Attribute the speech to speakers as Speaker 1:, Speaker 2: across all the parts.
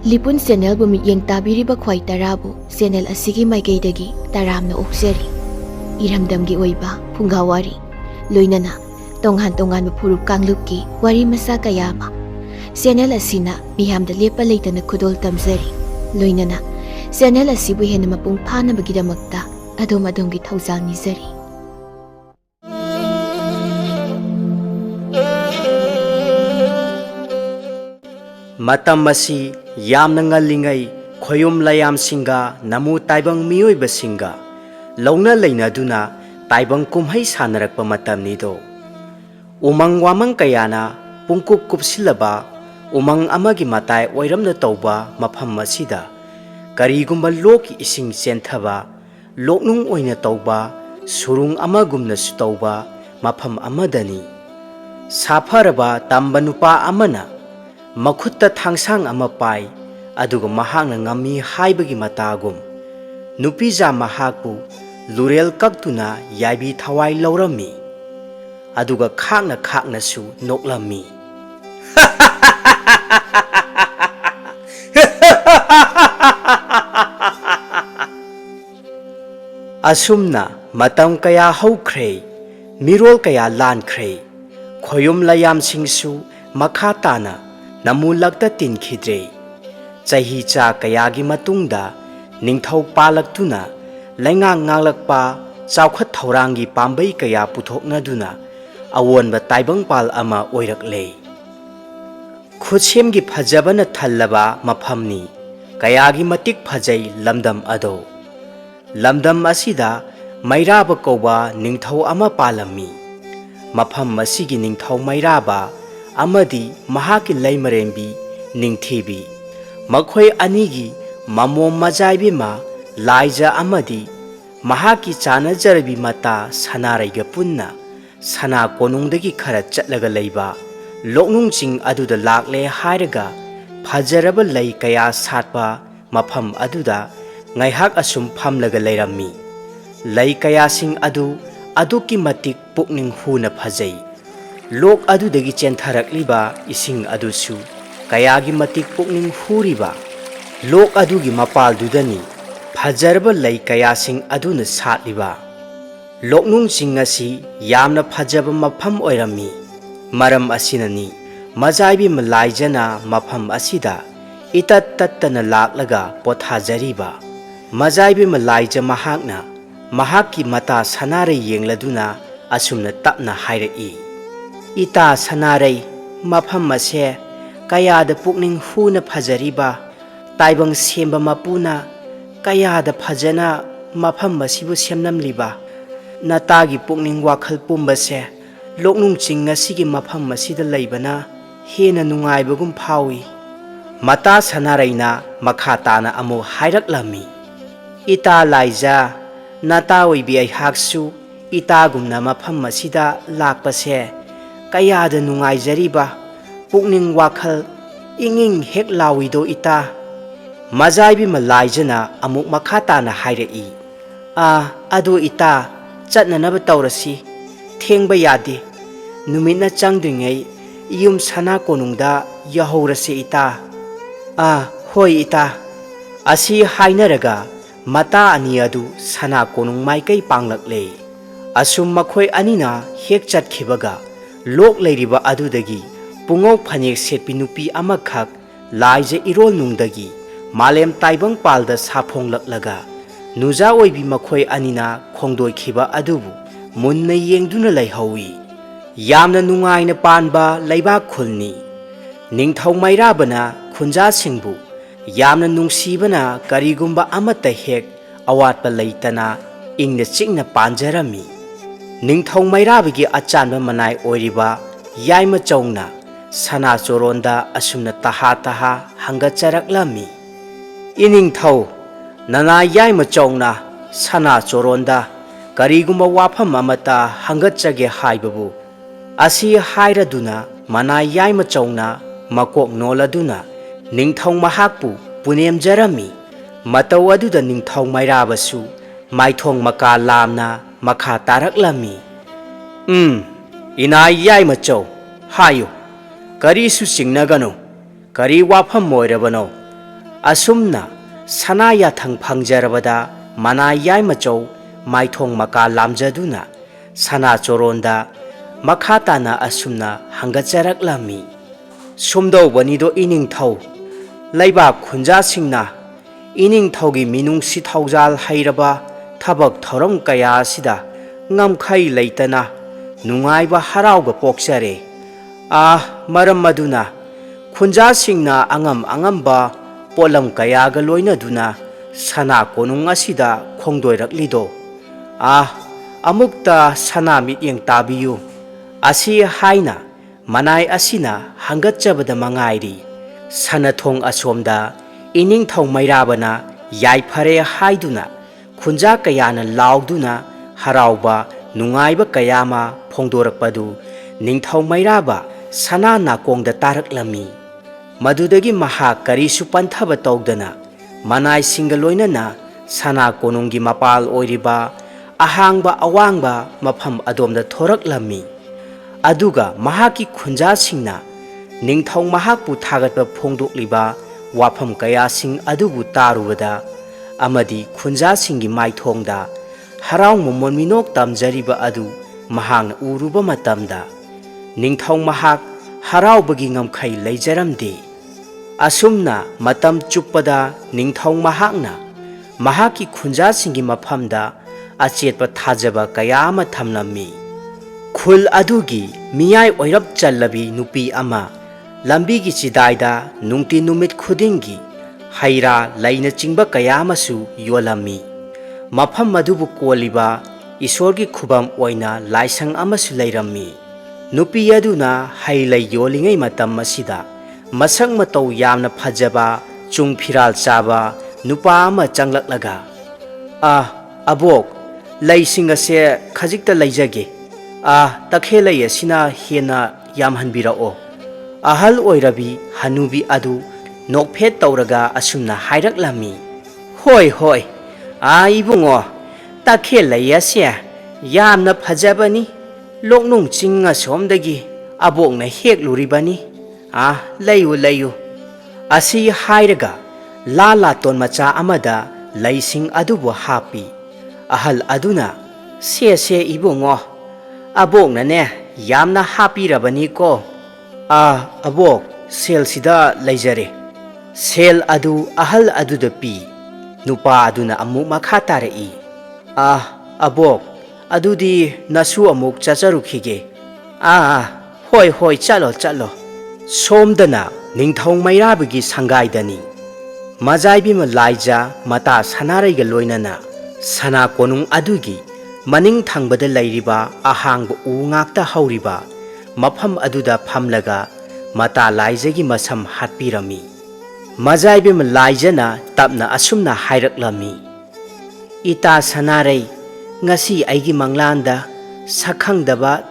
Speaker 1: Lipun channel bu mityeng tabiriba khwai tarabu channel asigi maikeidagi taramna okjari iramdamgi oiba phungawari loinana tonghan tongan furup kanglupki wari masa kayama channel asina miyamda lepa leitana khudol tamjari loinana channel asibu hena mapung phana bagidamakta adom adomgi thaujal nizari
Speaker 2: matam masi yamna ngallingai khoyum layam singa namu taibang miyoi basinga launa leinaduna taibang kumhai sanarakpa matamni do umang wamang kayana pungkup kupsilaba umang amagi matai oiramna tauba mafam masida karigumba loki ising senthaba loknung oina tauba surung amagumna su tauba mafam amadani safaraba tamba nupa amana makhutta thangsang ama pai aduga mahakna ngami haibagi matagum nupija mahakpu lurel kaktuna yaibi thawai laurami aduga khakna su noklami asumna matam kaya haukhre mirol kaya lankhre khoyum layam singsu makhatana namulakta tinkhidre chahi cha kayagi matungda ningthau palaktuna laingang ngalakpa chawkhat thaurangi pambai kaya puthoknaduna awonba taibang pal ama oirakle khutsemgi phajabana thallaba maphamni kayagi matik phajai lamdam ado lamdam asida mairaba koba ningthau ama palami mafam masigi ningthau mairaba amadi mahaki laimarembi ningthebi makhoi anigi mamom majaibi ma laija amadi mahaki chana jarabi mata sanaraiga punna sana konungdagi khara chatlaga leiba loknung ching aduda lakle hairaga phajaraba lei kaya satpa mafam aduda ngaihak asum phamlaga leirammi lei kaya sing adu aduki matik pukning huna phajai lok adudagi chentharakliba ising adusu kayagi matik pukning huriba lok adugi mapal dudani phajarba lei kaya sing aduna satliba loknung sing asi yamna phajaba mafam oirami maram asinani majaibi malaijana mafam asida itat tattana laklaga pothajariba majaibi malaija mahakna mahaki mata sanare yengladuna asumna tapna hairai ita sanare mafam ase kayada pukning huna phajariba taibang semba mapuna kayada phajana mafam masibu semnamliba natagi pukning wakhal pumbase loknung ching ngasigi mafam masida leibana hena nungaibagum phawi mata sanaraina makhatana amu hairaklami ita laija nata oibi aihaksu itagumna mafam masida lakpase kayada nungaijariba pukning wakhal inging hek lawido ita majaibi malaijana amuk makhatana hairai adu ita chatnanaba taurasi thengba yade numina changdringai yum sana konungda yahourase ita hoi ita asi hainaraga mata ani adu sana konung maikai panglakle asum makhoi anina hek chatkhibaga lok leiriba adudagi pungok phanek setpi nupi amakhak laija irol nungdagi malem taibang palda saphonglaklaga nuja oibi makhoi anina khongdoi khiba adubu munna yengduna laihawi yamna nungaina panba leiba khulni ningthau mairabana khunja singbu yamna nungsibana karigumba amata hek awatpa leitana ingna chingna panjarami ningthau mairabagi achanba manai oiriba yaima chongna sana choronda asumna taha hangacharaklami iningthau nana yaima chongna sana choronda karigumba wafam amata hangachage haibabu asi hairaduna mana yaima chongna makok noladuna ningthau mahakpu punemjarami matau aduda ningthau mairabasu maithong maka lamna makha taraklami ina yaima chau hayo kari su singnagano kari wafam moirabano ꯑꯁꯨꯝꯅ ꯁꯅꯥ ꯌꯥꯊꯪ ꯐꯪꯖꯔꯕꯗ ꯃꯅꯥ ꯌꯥꯏꯃꯆꯧ ꯃꯥꯏꯊꯣꯡ ꯃꯀꯥ ꯂꯥꯝꯖꯗꯨꯅ ꯁꯅꯥ ꯆꯣꯔꯣꯟꯗ ꯃꯈꯥ ꯇꯥꯅ ꯑꯁꯨꯝꯅ ꯍꯪꯒꯠꯆꯔꯛꯂꯝꯃꯤ꯫ ꯁꯨꯝꯗꯧꯕꯅꯤꯗꯣ ꯏꯅꯤꯡꯊꯧ, ꯂꯩꯕꯥꯛ ꯈꯨꯟꯖꯥꯁꯤꯡꯅ ꯏꯅꯤꯡꯊꯧꯒꯤ ꯃꯤꯅꯨꯡꯁꯤ ꯊꯧꯖꯥꯜ ꯍꯩꯔꯕ ꯊꯕꯛ ꯊꯧꯔꯝ ꯀꯌꯥ ꯑꯁꯤꯗ ꯉꯝꯈꯩ ꯂꯩꯇꯅ ꯅꯨꯡꯉꯥꯏꯕ ꯍꯔꯥꯎꯕ ꯄꯣꯛꯆꯔꯦ꯫ ꯃꯔꯝ ꯑꯗꯨꯅ ꯈꯨꯟꯖꯥꯁꯤꯡꯅ ꯑꯉꯝ ꯑꯉꯝꯕ ꯄꯣꯠꯂꯝ ꯀꯌꯥꯒ ꯂꯣꯏꯅꯗꯨꯅ ꯁꯅꯥ ꯀꯣꯅꯨꯡ ꯑꯁꯤꯗ ꯈꯣꯡꯗꯣꯏꯔꯛꯂꯤꯗꯣ꯫ ꯑꯃꯨꯛꯇ ꯁꯅꯥ ꯃꯤꯠꯌꯦꯡ ꯇꯥꯕꯤꯌꯨ꯫ ꯑꯁꯤ ꯍꯥꯏꯅ ꯃꯅꯥꯏ ꯑꯁꯤꯅ ꯍꯪꯒꯠꯆꯕꯗ ꯃꯉꯥꯏꯔꯤ꯫ ꯁꯅꯊꯣꯡ ꯑꯁꯣꯝꯗ ꯏꯅꯤꯡꯊꯧ ꯃꯩꯔꯥꯕꯅ ꯌꯥꯏꯐꯔꯦ ꯍꯥꯏꯗꯨꯅ ꯈꯨꯟꯖꯥ ꯀꯌꯥꯅ ꯂꯥꯎꯗꯨꯅ ꯍꯔꯥꯎꯕ ꯅꯨꯡꯉꯥꯏꯕ ꯀꯌꯥ ꯑꯃ ꯐꯣꯡꯗꯣꯔꯛꯄꯗꯨ ꯅꯤꯡꯊꯧ ꯃꯩꯔꯥꯕ ꯁꯅꯥ ꯅꯥꯀꯣꯡꯗ ꯇꯥꯔꯛꯂꯝꯃꯤ꯫ ꯃꯗꯨꯗꯒꯤ ꯃꯍꯥꯛ ꯀꯔꯤꯁꯨ ꯄꯟꯊꯕ ꯇꯧꯗꯅ ꯃꯅꯥꯏꯁꯤꯡꯒ ꯂꯣꯏꯅꯅ ꯁꯅꯥ ꯀꯣꯅꯨꯡꯒꯤ ꯃꯄꯥꯜ ꯑꯣꯏꯔꯤꯕ ꯑꯍꯥꯡꯕ ꯑꯋꯥꯡꯕ ꯃꯐꯝ ꯑꯗꯣꯝꯗ ꯊꯣꯔꯛꯂꯝꯃꯤ꯫ ꯑꯗꯨꯒ ꯃꯍꯥꯛꯀꯤ ꯈꯨꯟꯖꯥꯁꯤꯡꯅ ꯅꯤꯡꯊꯧ ꯃꯍꯥꯛꯄꯨ ꯊꯥꯒꯠꯄ ꯐꯣꯡꯗꯣꯛꯂꯤꯕ ꯋꯥꯐꯝ ꯀꯌꯥꯁꯤꯡ ꯑꯗꯨꯕꯨ ꯇꯥꯔꯨꯕꯗ ꯑꯃꯗꯤ ꯈꯨꯟꯖꯥꯁꯤꯡꯒꯤ ꯃꯥꯏꯊꯣꯡꯗ ꯍꯔꯥꯎ ꯃꯃꯣꯟ ꯃꯤꯅꯣꯛ ꯇꯝꯖꯔꯤꯕ ꯑꯗꯨ ꯃꯍꯥꯛꯅ ꯎꯔꯨꯕ ꯃꯇꯝꯗ ꯅꯤꯡꯊꯧ ꯃꯍꯥꯛ ꯍꯔꯥꯎꯕꯒꯤ ꯉꯝꯈꯩ ꯂꯩꯖꯔꯝꯗꯦ꯫ ꯑꯁꯨꯝꯅ ꯃꯇꯝ ꯆꯨꯞꯄꯗ ꯅꯤꯡꯊꯧ ꯃꯍꯥꯛꯅ ꯃꯍꯥꯛꯀꯤ ꯈꯨꯟꯖꯥꯁꯤꯡꯒꯤ ꯃꯐꯝꯗ ꯑꯆꯦꯠꯄ ꯊꯥꯖꯕ ꯀꯌꯥ ꯑꯃ ꯊꯝꯂꯝꯃꯤ꯫ ꯈꯨꯜ ꯑꯗꯨꯒꯤ ꯃꯤꯌꯥꯏ ꯑꯣꯏꯔꯞ ꯆꯜꯂꯕꯤ ꯅꯨꯄꯤ ꯑꯃ ꯂꯝꯕꯤꯒꯤ ꯆꯤꯗꯥꯏꯗ ꯅꯨꯡꯇꯤ ꯅꯨꯃꯤꯠ ꯈꯨꯗꯤꯡꯒꯤ ꯍꯩ ꯔꯥ ꯂꯩꯅꯆꯤꯡꯕ ꯀꯌꯥ ꯑꯃꯁꯨ ꯌꯣꯜꯂꯝꯃꯤ꯫ ꯃꯐꯝ ꯑꯗꯨꯕꯨ ꯀꯣꯜꯂꯤꯕ ꯏꯁꯣꯔꯒꯤ ꯈꯨꯕꯝ ꯑꯣꯏꯅ ꯂꯥꯏꯁꯪ ꯑꯃꯁꯨ ꯂꯩꯔꯝꯃꯤ꯫ ꯅꯨꯄꯤ ꯑꯗꯨꯅ ꯍꯩ ꯂꯩ ꯌꯣꯜꯂꯤꯉꯩ ꯃꯇꯝ ꯑꯁꯤꯗ ꯃꯁꯛ ꯃꯇꯧ ꯌꯥꯝꯅ ꯐꯖꯕ ꯆꯨꯡ ꯐꯤꯔꯥꯜ ꯆꯥꯕ ꯅꯨꯄꯥ ꯑꯃ ꯆꯪꯂꯛꯂꯒ "ꯑꯕꯣꯛ, ꯂꯩꯁꯤꯡ ꯑꯁꯦ ꯈꯖꯤꯛꯇ ꯂꯩꯖꯒꯦ꯫ ꯇꯈꯦꯜꯂꯩ ꯑꯁꯤꯅ ꯍꯦꯟꯅ ꯌꯥꯝꯍꯟꯕꯤꯔꯛꯑꯣ"꯫ ꯑꯍꯜ ꯑꯣꯏꯔꯕꯤ ꯍꯅꯨꯕꯤ ꯑꯗꯨ ꯅꯣꯛꯐꯦꯠ ꯇꯧꯔꯒ ꯑꯁꯨꯝꯅ ꯍꯥꯏꯔꯛꯂꯝꯃꯤ꯫ "ꯍꯣꯏ ꯍꯣꯏ, ꯏꯕꯨꯡꯉꯣ, ꯇꯈꯦꯜꯂꯩ ꯑꯁꯦ ꯌꯥꯝꯅ ꯐꯖꯕꯅꯤ꯫ ꯂꯣꯛꯅꯨꯡ ꯆꯤꯡ ꯑꯁꯣꯝꯗꯒꯤ ꯑꯕꯣꯛꯅ ꯍꯦꯛꯂꯨꯔꯤꯕꯅꯤ꯫ ꯂꯩꯌꯨ ꯂꯩꯌꯨ"꯫ ꯑꯁꯤ ꯍꯥꯏꯔꯒ ꯂꯥꯇꯣꯟ ꯃꯆꯥ ꯑꯃꯗ ꯂꯩꯁꯤꯡ ꯑꯗꯨꯕꯨ ꯍꯥꯞꯄꯤ꯫ ꯑꯍꯜ ꯑꯗꯨꯅ "ꯁꯦ ꯏꯕꯨꯡꯉꯣ, ꯑꯕꯣꯛꯅꯅꯦ ꯌꯥꯝꯅ ꯍꯥꯞꯄꯤꯔꯕꯅꯤꯀꯣ꯫ ꯑꯕꯣꯛ, ꯁꯦꯜꯁꯤꯗ ꯂꯩꯖꯔꯦ"꯫ ꯁꯦꯜ ꯑꯗꯨ ꯑꯍꯜ ꯑꯗꯨꯗ ꯄꯤ꯫ ꯅꯨꯄꯥ ꯑꯗꯨꯅ ꯑꯃꯨꯛ ꯃꯈꯥ ꯇꯥꯔꯛꯏ꯫ "ꯑꯕꯣꯛ, ꯑꯗꯨꯗꯤ ꯅꯁꯨ ꯑꯃꯨꯛ ꯆꯠꯆꯔꯨꯈꯤꯒꯦ"꯫ ꯍꯣꯏ ꯍꯣꯏ, ꯆꯠꯂꯣ꯫ ꯁꯣꯝꯗꯅ ꯅꯤꯡꯊꯧ ꯃꯩꯔꯥꯕꯒꯤ ꯁꯪꯒꯥꯏꯗꯅꯤ ꯃꯖꯥꯏꯕꯤꯃ ꯂꯥꯏꯖ ꯃꯇꯥ ꯁꯅꯥꯔꯩꯒ ꯂꯣꯏꯅꯅ ꯁꯅꯥ ꯀꯣꯅꯨꯡ ꯑꯗꯨꯒꯤ ꯃꯅꯤꯡ ꯊꯪꯕꯗ ꯂꯩꯔꯤꯕ ꯑꯍꯥꯡꯕ ꯎ ꯉꯥꯛꯇ ꯍꯧꯔꯤꯕ ꯃꯐꯝ ꯑꯗꯨꯗ ꯐꯝꯂꯒ ꯃꯇꯥ ꯂꯥꯏꯖꯒꯤ ꯃꯁꯝ ꯍꯥꯠꯄꯤꯔꯝꯃꯤ꯫ ꯃꯖꯥꯏꯕꯤꯃ ꯂꯥꯏꯖꯅ ꯇꯞꯅ ꯑꯁꯨꯝꯅ ꯍꯥꯏꯔꯛꯂꯝꯃꯤ꯫ "ꯏꯇꯥ ꯁꯅꯥꯔꯩ, ꯉꯁꯤ ꯑꯩꯒꯤ ꯃꯪꯂꯥꯟꯗ ꯁꯛꯈꯪꯗꯕ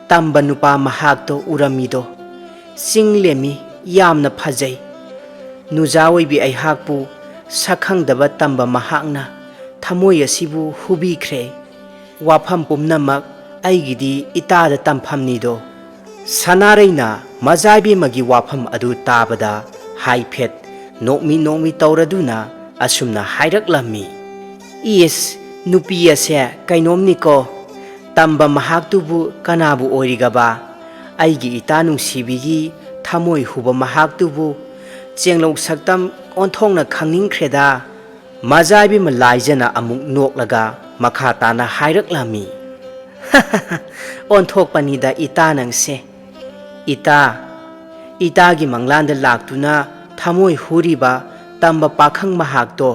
Speaker 2: ꯇꯝꯕ ꯅꯨꯄꯥ ꯃꯍꯥꯛꯇꯣ ꯎꯔꯝꯃꯤꯗꯣ꯫ ꯆꯤꯡꯂꯦꯝꯃꯤ, ꯌꯥꯝꯅ ꯐꯖꯩ꯫ ꯅꯨꯖꯥ ꯑꯣꯏꯕꯤ ꯑꯩꯍꯥꯛꯄꯨ ꯁꯛꯈꯪꯗꯕ ꯇꯝꯕ ꯃꯍꯥꯛꯅ ꯊꯃꯣꯏ ꯑꯁꯤꯕꯨ ꯍꯨꯕꯤꯈ꯭ꯔꯦ꯫ ꯋꯥꯐꯝ ꯄꯨꯝꯅꯃꯛ ꯑꯩꯒꯤꯗꯤ ꯏꯇꯥꯗ ꯇꯝꯐꯝꯅꯤꯗꯣ"꯫ ꯁꯅꯥꯔꯩꯅ ꯃꯖꯥꯏꯕꯤꯃꯒꯤ ꯋꯥꯐꯝ ꯑꯗꯨ ꯇꯥꯕꯗ ꯍꯥꯏꯐꯦꯠ ꯅꯣꯛꯃꯤ ꯇꯧꯔꯗꯨꯅ ꯑꯁꯨꯝꯅ ꯍꯥꯏꯔꯛꯂꯝꯃꯤ꯫ "ꯏꯁ, ꯅꯨꯄꯤ ꯑꯁꯦ ꯀꯩꯅꯣꯝꯅꯤꯀꯣ꯫ ꯇꯝꯕ ꯃꯍꯥꯛꯇꯨꯕꯨ ꯀꯅꯥꯕꯨ ꯑꯣꯏꯔꯤꯒꯕ? ꯑꯩꯒꯤ ꯏꯇꯥ ꯅꯨꯡꯁꯤꯕꯤꯒꯤ ꯊꯃꯣꯏ ꯍꯨꯕ ꯃꯍꯥꯛꯇꯨꯕꯨ ꯆꯦꯡꯂꯧ ꯁꯛꯇꯝ ꯑꯣꯟꯊꯣꯛꯅ ꯈꯪꯅꯤꯡꯈ꯭ꯔꯦꯗ"꯫ ꯃꯖꯥꯏꯕꯤꯃ ꯂꯥꯏꯖꯅ ꯑꯃꯨꯛ ꯅꯣꯛꯂꯒ ꯃꯈꯥ ꯇꯥꯅ ꯍꯥꯏꯔꯛꯂꯝꯃꯤ꯫ "ꯑꯣꯟꯊꯣꯛꯄꯅꯤꯗ ꯏꯇꯥ ꯅꯪꯁꯦ꯫ ꯏꯇꯥꯒꯤ ꯃꯪꯂꯥꯟꯗ ꯂꯥꯛꯇꯨꯅ ꯊꯃꯣꯏ ꯍꯨꯔꯤꯕ ꯇꯝꯕ ꯄꯥꯈꯪ ꯃꯍꯥꯛꯇꯣ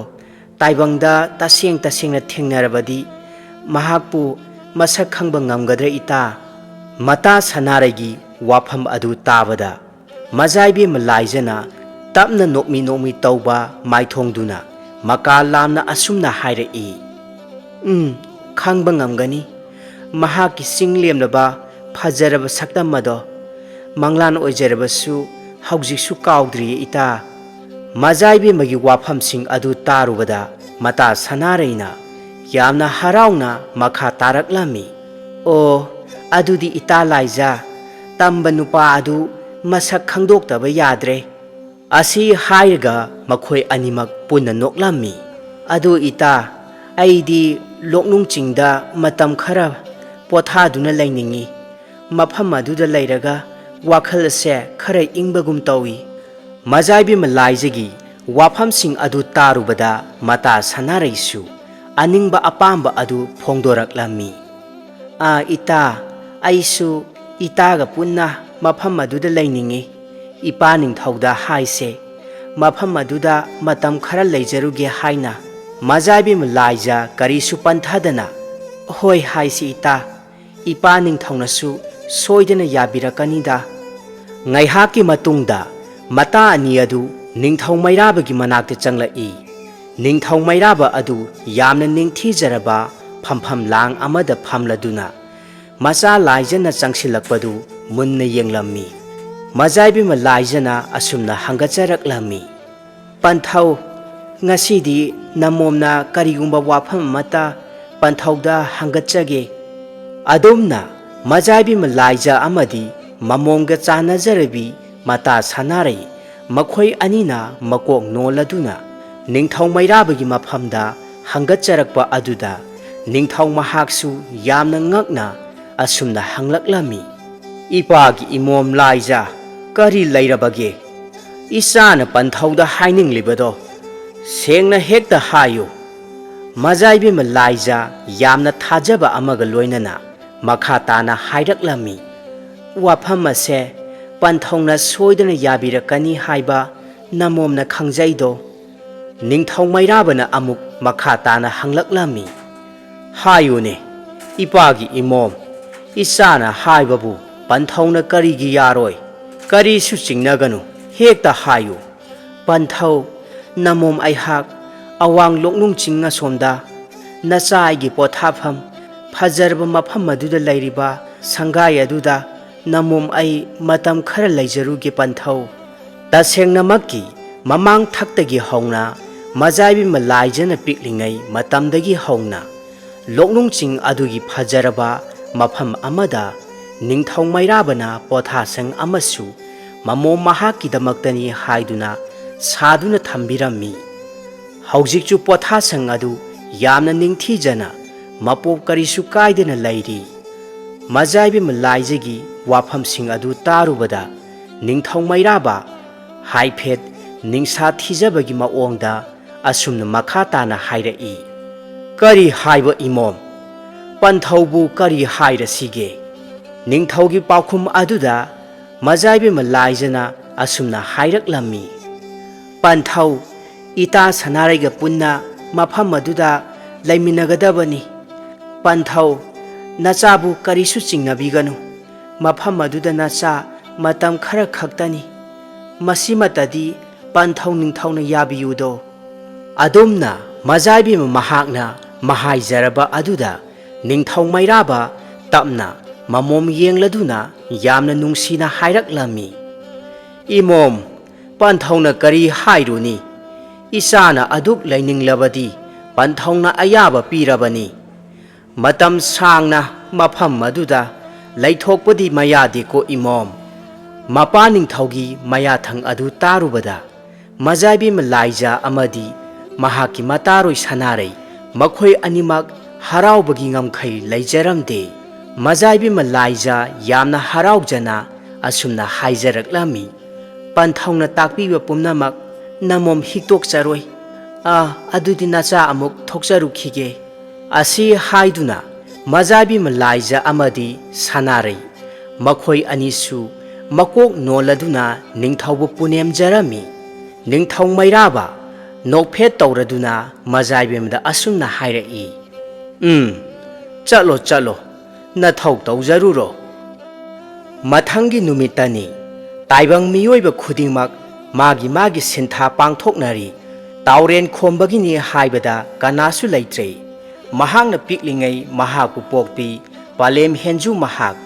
Speaker 2: ꯇꯥꯏꯕꯪꯗ ꯇꯁꯦꯡꯅ ꯊꯦꯡꯅꯔꯕꯗꯤ ꯃꯍꯥꯛꯄꯨ ꯃꯁꯛ ꯈꯪꯕ ꯉꯝꯒꯗ꯭ꯔꯥ ꯏꯇꯥ"꯫ ꯃꯇꯥ ꯁꯅꯥꯔꯩꯒꯤ ꯋꯥꯐꯝ ꯑꯗꯨ ꯇꯥꯕꯗ ꯃꯖꯥꯏꯕꯤꯃ ꯂꯥꯏꯖꯅ ꯇꯞꯅ ꯅꯣꯛꯃꯤ ꯇꯧꯕ ꯃꯥꯏꯊꯣꯡꯗꯨꯅ ꯃꯀꯥ ꯂꯥꯝꯅ ꯑꯁꯨꯝꯅ ꯍꯥꯏꯔꯛꯏ꯫ "ꯈꯪꯕ ꯉꯝꯒꯅꯤ꯫ ꯃꯍꯥꯛꯀꯤ ꯆꯤꯡꯂꯦꯝꯂꯕ ꯐꯖꯔꯕ ꯁꯛꯇꯝ ꯑꯗꯣ ꯃꯪꯂꯥꯟ ꯑꯣꯏꯖꯔꯕꯁꯨ ꯍꯧꯖꯤꯛꯁꯨ ꯀꯥꯎꯗ꯭ꯔꯤꯌꯦ ꯏꯇꯥ"꯫ ꯃꯖꯥꯏꯕꯤꯃꯒꯤ ꯋꯥꯐꯝꯁꯤꯡ ꯑꯗꯨ ꯇꯥꯔꯨꯕꯗ ꯃꯇꯥ ꯁꯅꯥꯔꯩꯅ ꯌꯥꯝꯅ ꯍꯔꯥꯎꯅ ꯃꯈꯥ ꯇꯥꯔꯛꯂꯝꯃꯤ꯫ "ꯑꯣ, ꯑꯗꯨꯗꯤ ꯏꯇꯥ ꯂꯥꯏꯖ, ꯇꯝꯕ ꯅꯨꯄꯥ ꯑꯗꯨ ꯃꯁꯛ ꯈꯪꯗꯣꯛꯇꯕ ꯌꯥꯗ꯭ꯔꯦ"꯫ ꯑꯁꯤ ꯍꯥꯏꯔꯒ ꯃꯈꯣꯏ ꯑꯅꯤꯃꯛ ꯄꯨꯟꯅ ꯅꯣꯛꯂꯝꯃꯤ꯫ ꯑꯗꯨ ꯏꯇꯥ, ꯑꯩꯗꯤ ꯂꯣꯛꯅꯨꯡ ꯆꯤꯡꯗ ꯃꯇꯝ ꯈꯔ ꯄꯣꯊꯥꯗꯨꯅ ꯂꯩꯅꯤꯡꯏ꯫ ꯃꯐꯝ ꯑꯗꯨꯗ ꯂꯩꯔꯒ ꯋꯥꯈꯜ ꯑꯁꯦ ꯈꯔ ꯏꯪꯕꯒꯨꯝ ꯇꯧꯏ꯫ ꯃꯖꯥꯏꯕꯦꯝꯃ ꯂꯥꯏꯖꯒꯤ ꯋꯥꯐꯝꯁꯤꯡ ꯑꯗꯨ ꯇꯥꯔꯨꯕꯗ ꯃꯇꯥ ꯁꯅꯥꯔꯩꯁꯨ ꯑꯅꯤꯡꯕ ꯑꯄꯥꯝꯕ ꯑꯗꯨ ꯐꯣꯡꯗꯣꯔꯛꯂꯝꯃꯤ꯫ ꯏꯇꯥ, ꯑꯩꯁꯨ ꯏꯇꯥꯒ ꯄꯨꯟꯅ ꯃꯐꯝ ꯑꯗꯨꯗ ꯂꯩꯅꯤꯡꯏ꯫ ꯏꯄꯥ ꯅꯤꯡꯊꯧꯗ ꯍꯥꯏꯁꯦ ꯃꯐꯝ ꯑꯗꯨꯗ ꯃꯇꯝ ꯈꯔ ꯂꯩꯖꯔꯨꯒꯦ ꯍꯥꯏꯅ꯫ ꯃꯖꯥꯏꯕꯦꯝꯃ ꯂꯥꯏꯖ ꯀꯔꯤꯁꯨ ꯄꯟꯊꯗꯅ ꯍꯣꯏ ꯍꯥꯏꯁꯤ ꯏꯇꯥ, ꯏꯄꯥ ꯅꯤꯡꯊꯧꯅꯁꯨ ꯁꯣꯏꯗꯅ ꯌꯥꯕꯤꯔꯛꯀꯅꯤꯗ꯫ ꯉꯥꯏꯍꯥꯛꯀꯤ ꯃꯇꯨꯡꯗ ꯃꯇꯥ ꯑꯅꯤ ꯑꯗꯨ ꯅꯤꯡꯊꯧ ꯃꯩꯔꯥꯕꯒꯤ ꯃꯅꯥꯛꯇ ꯆꯪꯂꯛꯏ꯫ ꯅꯤꯡꯊꯧ ꯃꯩꯔꯥꯕ ꯑꯗꯨ ꯌꯥꯝꯅ ꯅꯤꯡꯊꯤꯖꯔꯕ ꯐꯝꯐꯝ ꯂꯥꯡ ꯑꯃꯗ ꯐꯝꯂꯗꯨꯅ ꯃꯆꯥ ꯂꯥꯏꯖꯅ ꯆꯪꯁꯤꯜꯂꯛꯄꯗꯨ ꯃꯨꯟꯅ ꯌꯦꯡꯂꯝꯃꯤ꯫ ꯃꯖꯥꯏꯕꯦꯝꯃ ꯂꯥꯏꯖꯅ ꯑꯁꯨꯝꯅ ꯍꯪꯒꯠꯆꯔꯛꯂꯝꯃꯤ: ꯄꯟꯊꯧ, ꯉꯁꯤꯗꯤ ꯅꯃꯣꯝꯅ ꯀꯔꯤꯒꯨꯝꯕ ꯋꯥꯐꯝ ꯑꯃꯠꯇ ꯄꯟꯊꯧꯗ ꯍꯪꯒꯠꯆꯒꯦ꯫ ꯑꯗꯨꯝꯅ ꯃꯖꯥꯏꯕꯦꯝꯃ ꯂꯥꯏꯖ ꯑꯃꯗꯤ ꯃꯃꯣꯝꯒ ꯆꯥꯟꯅꯖꯔꯕꯤ ꯃꯇꯥ ꯁꯅꯥꯔꯩ ꯃꯈꯣꯏ ꯑꯅꯤꯅ ꯃꯀꯣꯛ ꯅꯣꯜꯂꯗꯨꯅ ꯅꯤꯡꯊꯧ ꯃꯩꯔꯥꯕꯒꯤ ꯃꯐꯝꯗ ꯍꯪꯒꯠꯆꯔꯛꯄ ꯑꯗꯨꯗ ꯅꯤꯡꯊꯧ ꯃꯍꯥꯛꯁꯨ ꯌꯥꯝꯅ ꯉꯛꯅ ꯑꯁꯨꯝꯅ ꯍꯪꯂꯛꯂꯝꯃꯤ: ꯏꯄꯥꯒꯤ ꯏꯃꯣꯝ ꯂꯥꯏꯖ, ꯀꯔꯤ ꯂꯩꯔꯕꯒꯦ? ꯏꯆꯥꯅ ꯄꯟꯊꯧꯗ ꯍꯥꯏꯅꯤꯡꯂꯤꯕꯗꯣ ꯁꯦꯡꯅ ꯍꯦꯛꯇ ꯍꯥꯏꯌꯨ꯫ ꯃꯖꯥꯏꯕꯦꯝꯃ ꯂꯥꯏꯖ ꯌꯥꯝꯅ ꯊꯥꯖꯕ ꯑꯃꯒ ꯂꯣꯏꯅꯅ ꯃꯈꯥ తాꯅ ꯍꯥꯏꯔꯛꯂꯝꯃꯤ: ꯋꯥꯐꯝ ꯑꯁꯦ ꯄꯟꯊꯧꯅ ꯁꯣꯏꯗꯅ ꯌꯥꯕꯤꯔꯛꯀꯅꯤ ꯍꯥꯏꯕ ꯅꯃꯣꯝꯅ ꯈꯪꯖꯩꯗꯣ꯫ ꯅꯤꯡꯊꯧ ꯃꯩꯔꯥꯕꯅ ꯑꯃꯨꯛ ꯃꯈꯥ ꯇꯥꯅ ꯍꯪꯂꯛꯂꯝꯃꯤ: ꯍꯥꯏꯌꯨꯅꯦ ꯏꯄꯥꯒꯤ ꯏꯃꯣꯝ, ꯏꯆꯥꯅ ꯍꯥꯏꯕꯕꯨ ꯄꯟꯊꯧꯅ ꯀꯔꯤꯒꯤ ꯌꯥꯔꯣꯏ? ꯀꯔꯤꯁꯨ ꯆꯤꯡꯅꯒꯅꯨ, ꯍꯦꯛꯇ ꯍꯥꯏꯌꯨ꯫ ꯄꯟꯊꯧ, ꯅꯃꯣꯝ ꯑꯩꯍꯥꯛ ꯑꯋꯥꯡ ꯂꯣꯛꯅꯨꯡ ꯆꯤꯡ ꯑꯁꯣꯝꯗ ꯅꯆꯥ ꯑꯩꯒꯤ ꯄꯣꯊꯥꯐꯝ ꯐꯖꯔꯕ ꯃꯐꯝ ꯑꯗꯨꯗ ꯂꯩꯔꯤꯕ ꯁꯪꯒꯥꯏ ꯑꯗꯨꯗ ꯅꯃꯣꯝ ꯑꯩ ꯃꯇꯝ ꯈꯔ ꯂꯩꯖꯔꯨꯒꯦ ꯄꯟꯊꯧ꯫ ꯇꯁꯦꯡꯅꯃꯛꯀꯤ ꯃꯃꯥꯡ ꯊꯛꯇꯒꯤ ꯍꯧꯅ ꯃꯖꯥꯏꯕꯦꯝꯃ ꯂꯥꯏꯖꯅ ꯄꯤꯛꯂꯤꯉꯩ ꯃꯇꯝꯗꯒꯤ ꯍꯧꯅ ꯂꯣꯛꯅꯨꯡ ꯆꯤꯡ ꯑꯗꯨꯒꯤ ꯐꯖꯔꯕ ꯃꯐꯝ ꯑꯃꯗ ꯅꯤꯡꯊꯧ ꯃꯩꯔꯥꯕꯅ ꯄꯣꯊꯥꯁꯪ ꯑꯃꯁꯨ ꯃꯃꯣꯝ ꯃꯍꯥꯛꯀꯤꯗꯃꯛꯇꯅꯤ ꯍꯥꯏꯗꯨꯅ ꯁꯥꯗꯨꯅ ꯊꯝꯕꯤꯔꯝꯃꯤ꯫ ꯍꯧꯖꯤꯛꯁꯨ ꯄꯣꯊꯥꯁꯪ ꯑꯗꯨ ꯌꯥꯝꯅ ꯅꯤꯡꯊꯤꯖꯅ ꯃꯄꯣꯞ ꯀꯔꯤꯁꯨ ꯀꯥꯏꯗꯅ ꯂꯩꯔꯤ꯫ ꯃꯖꯥꯏꯕꯦꯝꯃ ꯂꯥꯏꯖꯒꯤ ꯋꯥꯐꯝꯁꯤꯡ ꯑꯗꯨ ꯇꯥꯔꯨꯕꯗ ꯅꯤꯡꯊꯧ ꯃꯩꯔꯥꯕ ꯍꯥꯏꯐꯦꯠ ꯅꯤꯡꯁꯥ ꯊꯤꯖꯕꯒꯤ ꯃꯑꯣꯡꯗ ꯑꯁꯨꯝꯅ ꯃꯈꯥ ꯇꯥꯅ ꯍꯥꯏꯔꯛꯏ: ꯀꯔꯤ ꯍꯥꯏꯕ ꯏꯃꯣꯝ? ꯄꯟꯊꯧꯕꯨ ꯀꯔꯤ ꯍꯥꯏꯔꯁꯤꯒꯦ? ꯅꯤꯡꯊꯧꯒꯤ ꯄꯥꯎꯈꯨꯝ ꯑꯗꯨꯗ ꯃꯖꯥꯏꯕꯦꯝꯃ ꯂꯥꯏꯖꯅ ꯑꯁꯨꯝꯅ ꯍꯥꯏꯔꯛꯂꯝꯃꯤ: ꯄꯟꯊꯧ, ꯏꯇꯥ ꯁꯅꯥꯔꯩꯒ ꯄꯨꯟꯅ ꯃꯐꯝ ꯑꯗꯨꯗ ꯂꯩꯃꯤꯟꯅꯒꯗꯕꯅꯤ꯫ ꯄꯟꯊꯧ, ꯅꯆꯥꯕꯨ ꯀꯔꯤꯁꯨ ꯆꯤꯡꯅꯕꯤꯒꯅꯨ꯫ ꯃꯐꯝ ꯑꯗꯨꯗ ꯅꯆꯥ ꯃꯇꯝ ꯈꯔ ꯈꯛꯇꯅꯤ꯫ ꯃꯁꯤꯃꯇꯗꯤ ꯄꯟꯊꯧ ꯅꯤꯡꯊꯧꯅ ꯌꯥꯕꯤꯌꯨꯗꯣ꯫ ꯑꯗꯨꯝꯅ ꯃꯖꯥꯏꯕꯦꯝꯃ ꯃꯍꯥꯛꯅ ꯃꯍꯥꯏꯖꯔꯕ ꯑꯗꯨꯗ ꯅꯤꯡꯊꯧ ꯃꯩꯔꯥꯕ ꯇꯞꯅ ꯃꯃꯣꯝ ꯌꯦꯡꯂꯗꯨꯅ ꯌꯥꯝꯅ ꯅꯨꯡꯁꯤꯅ ꯍꯥꯏꯔꯛꯂꯝꯃꯤ: ꯏꯃꯣꯝ, ꯄꯟꯊꯧꯅ ꯀꯔꯤ ꯍꯥꯏꯔꯨꯅꯤ? ꯏꯆꯥꯅ ꯑꯗꯨꯛ ꯂꯩꯅꯤꯡꯂꯕꯗꯤ ꯄꯟꯊꯧꯅ ꯑꯌꯥꯕ ꯄꯤꯔꯕꯅꯤ꯫ ꯃꯇꯝ ꯁꯥꯡꯅ ꯃꯐꯝ ꯑꯗꯨꯗ ꯂꯩꯊꯣꯛꯄꯗꯤ ꯃꯌꯥꯗꯦꯀꯣ ꯏꯃꯣꯝ꯫ ꯃꯄꯥ ꯅꯤꯡꯊꯧꯒꯤ ꯃꯌꯥꯊꯪ ꯑꯗꯨ ꯇꯥꯔꯨꯕꯗ ꯃꯖꯥꯏꯕꯦꯝꯃ ꯂꯥꯏꯖ ꯑꯃꯗꯤ ꯃꯍꯥꯛꯀꯤ ꯃꯇꯥꯔꯣꯏ ꯁꯅꯥꯔꯩ ꯃꯈꯣꯏ ꯑꯅꯤꯃꯛ ꯍꯔꯥꯎꯕꯒꯤ ꯉꯝꯈꯩ ꯂꯩꯖꯔꯝꯗꯦ꯫ ꯃꯖꯥꯏꯕꯦꯝꯃ ꯂꯥꯏꯖ ꯌꯥꯝꯅ ꯍꯔꯥꯎꯖꯅ ꯑꯁꯨꯝꯅ ꯍꯥꯏꯖꯔꯛꯂꯝꯃꯤ: ꯄꯟꯊꯧꯅ ꯇꯥꯛꯄꯤꯕ ꯄꯨꯝꯅꯃꯛ ꯅꯃꯣꯝ ꯍꯤꯛꯇꯣꯛꯆꯔꯣꯏ꯫ ꯑꯗꯨꯗꯤ ꯅꯆꯥ ꯑꯃꯨꯛ ꯊꯣꯛꯆꯔꯨꯈꯤꯒꯦ꯫ ꯑꯁꯤ ꯍꯥꯏꯗꯨꯅ ꯃꯖꯥꯏꯕꯦꯝꯃ ꯂꯥꯏꯖ ꯑꯃꯗꯤ ꯁꯅꯥꯔꯩ ꯃꯈꯣꯏ ꯑꯅꯤꯁꯨ ꯃꯀꯣꯛ ꯅꯣꯜꯂꯗꯨꯅ ꯅꯤꯡꯊꯧꯕꯨ ꯄꯨꯅꯦꯝꯖꯔꯝꯃꯤ꯫ ꯅꯤꯡꯊꯧ ꯃꯩꯔꯥꯕ ꯅꯣꯛꯐꯦꯠ ꯇꯧꯔꯗꯨꯅ ꯃꯖꯥꯏꯕꯦꯝꯃꯗ ꯑꯁꯨꯝꯅ ꯍꯥꯏꯔꯛꯏ: ꯆꯠꯂꯣ ꯆꯠꯂꯣ, ꯅꯊꯧ ꯇꯧꯖꯔꯨꯔꯣ꯫ ꯃꯊꯪꯒꯤ ꯅꯨꯃꯤꯠꯇꯅꯤ ꯇꯥꯏꯕꯪ ꯃꯤꯑꯣꯏꯕ ꯈꯨꯗꯤꯡꯃꯛ ꯃꯥꯒꯤ ꯃꯥꯒꯤ ꯁꯤꯟꯊꯥ ꯄꯥꯡꯊꯣꯛꯅꯔꯤ꯫ ꯇꯥꯎꯔꯦꯟ ꯈꯣꯝꯕꯒꯤꯅꯤ ꯍꯥꯏꯕꯗ ꯀꯅꯥꯁꯨ ꯂꯩꯇ꯭ꯔꯦ꯫ ꯃꯍꯥꯛꯅ ꯄꯤꯛꯂꯤꯉꯩ ꯃꯍꯥꯛꯄꯨ ꯄꯣꯛꯄꯤ ꯄꯥꯂꯦꯝ ꯍꯦꯟꯖꯨ ꯃꯍꯥꯛ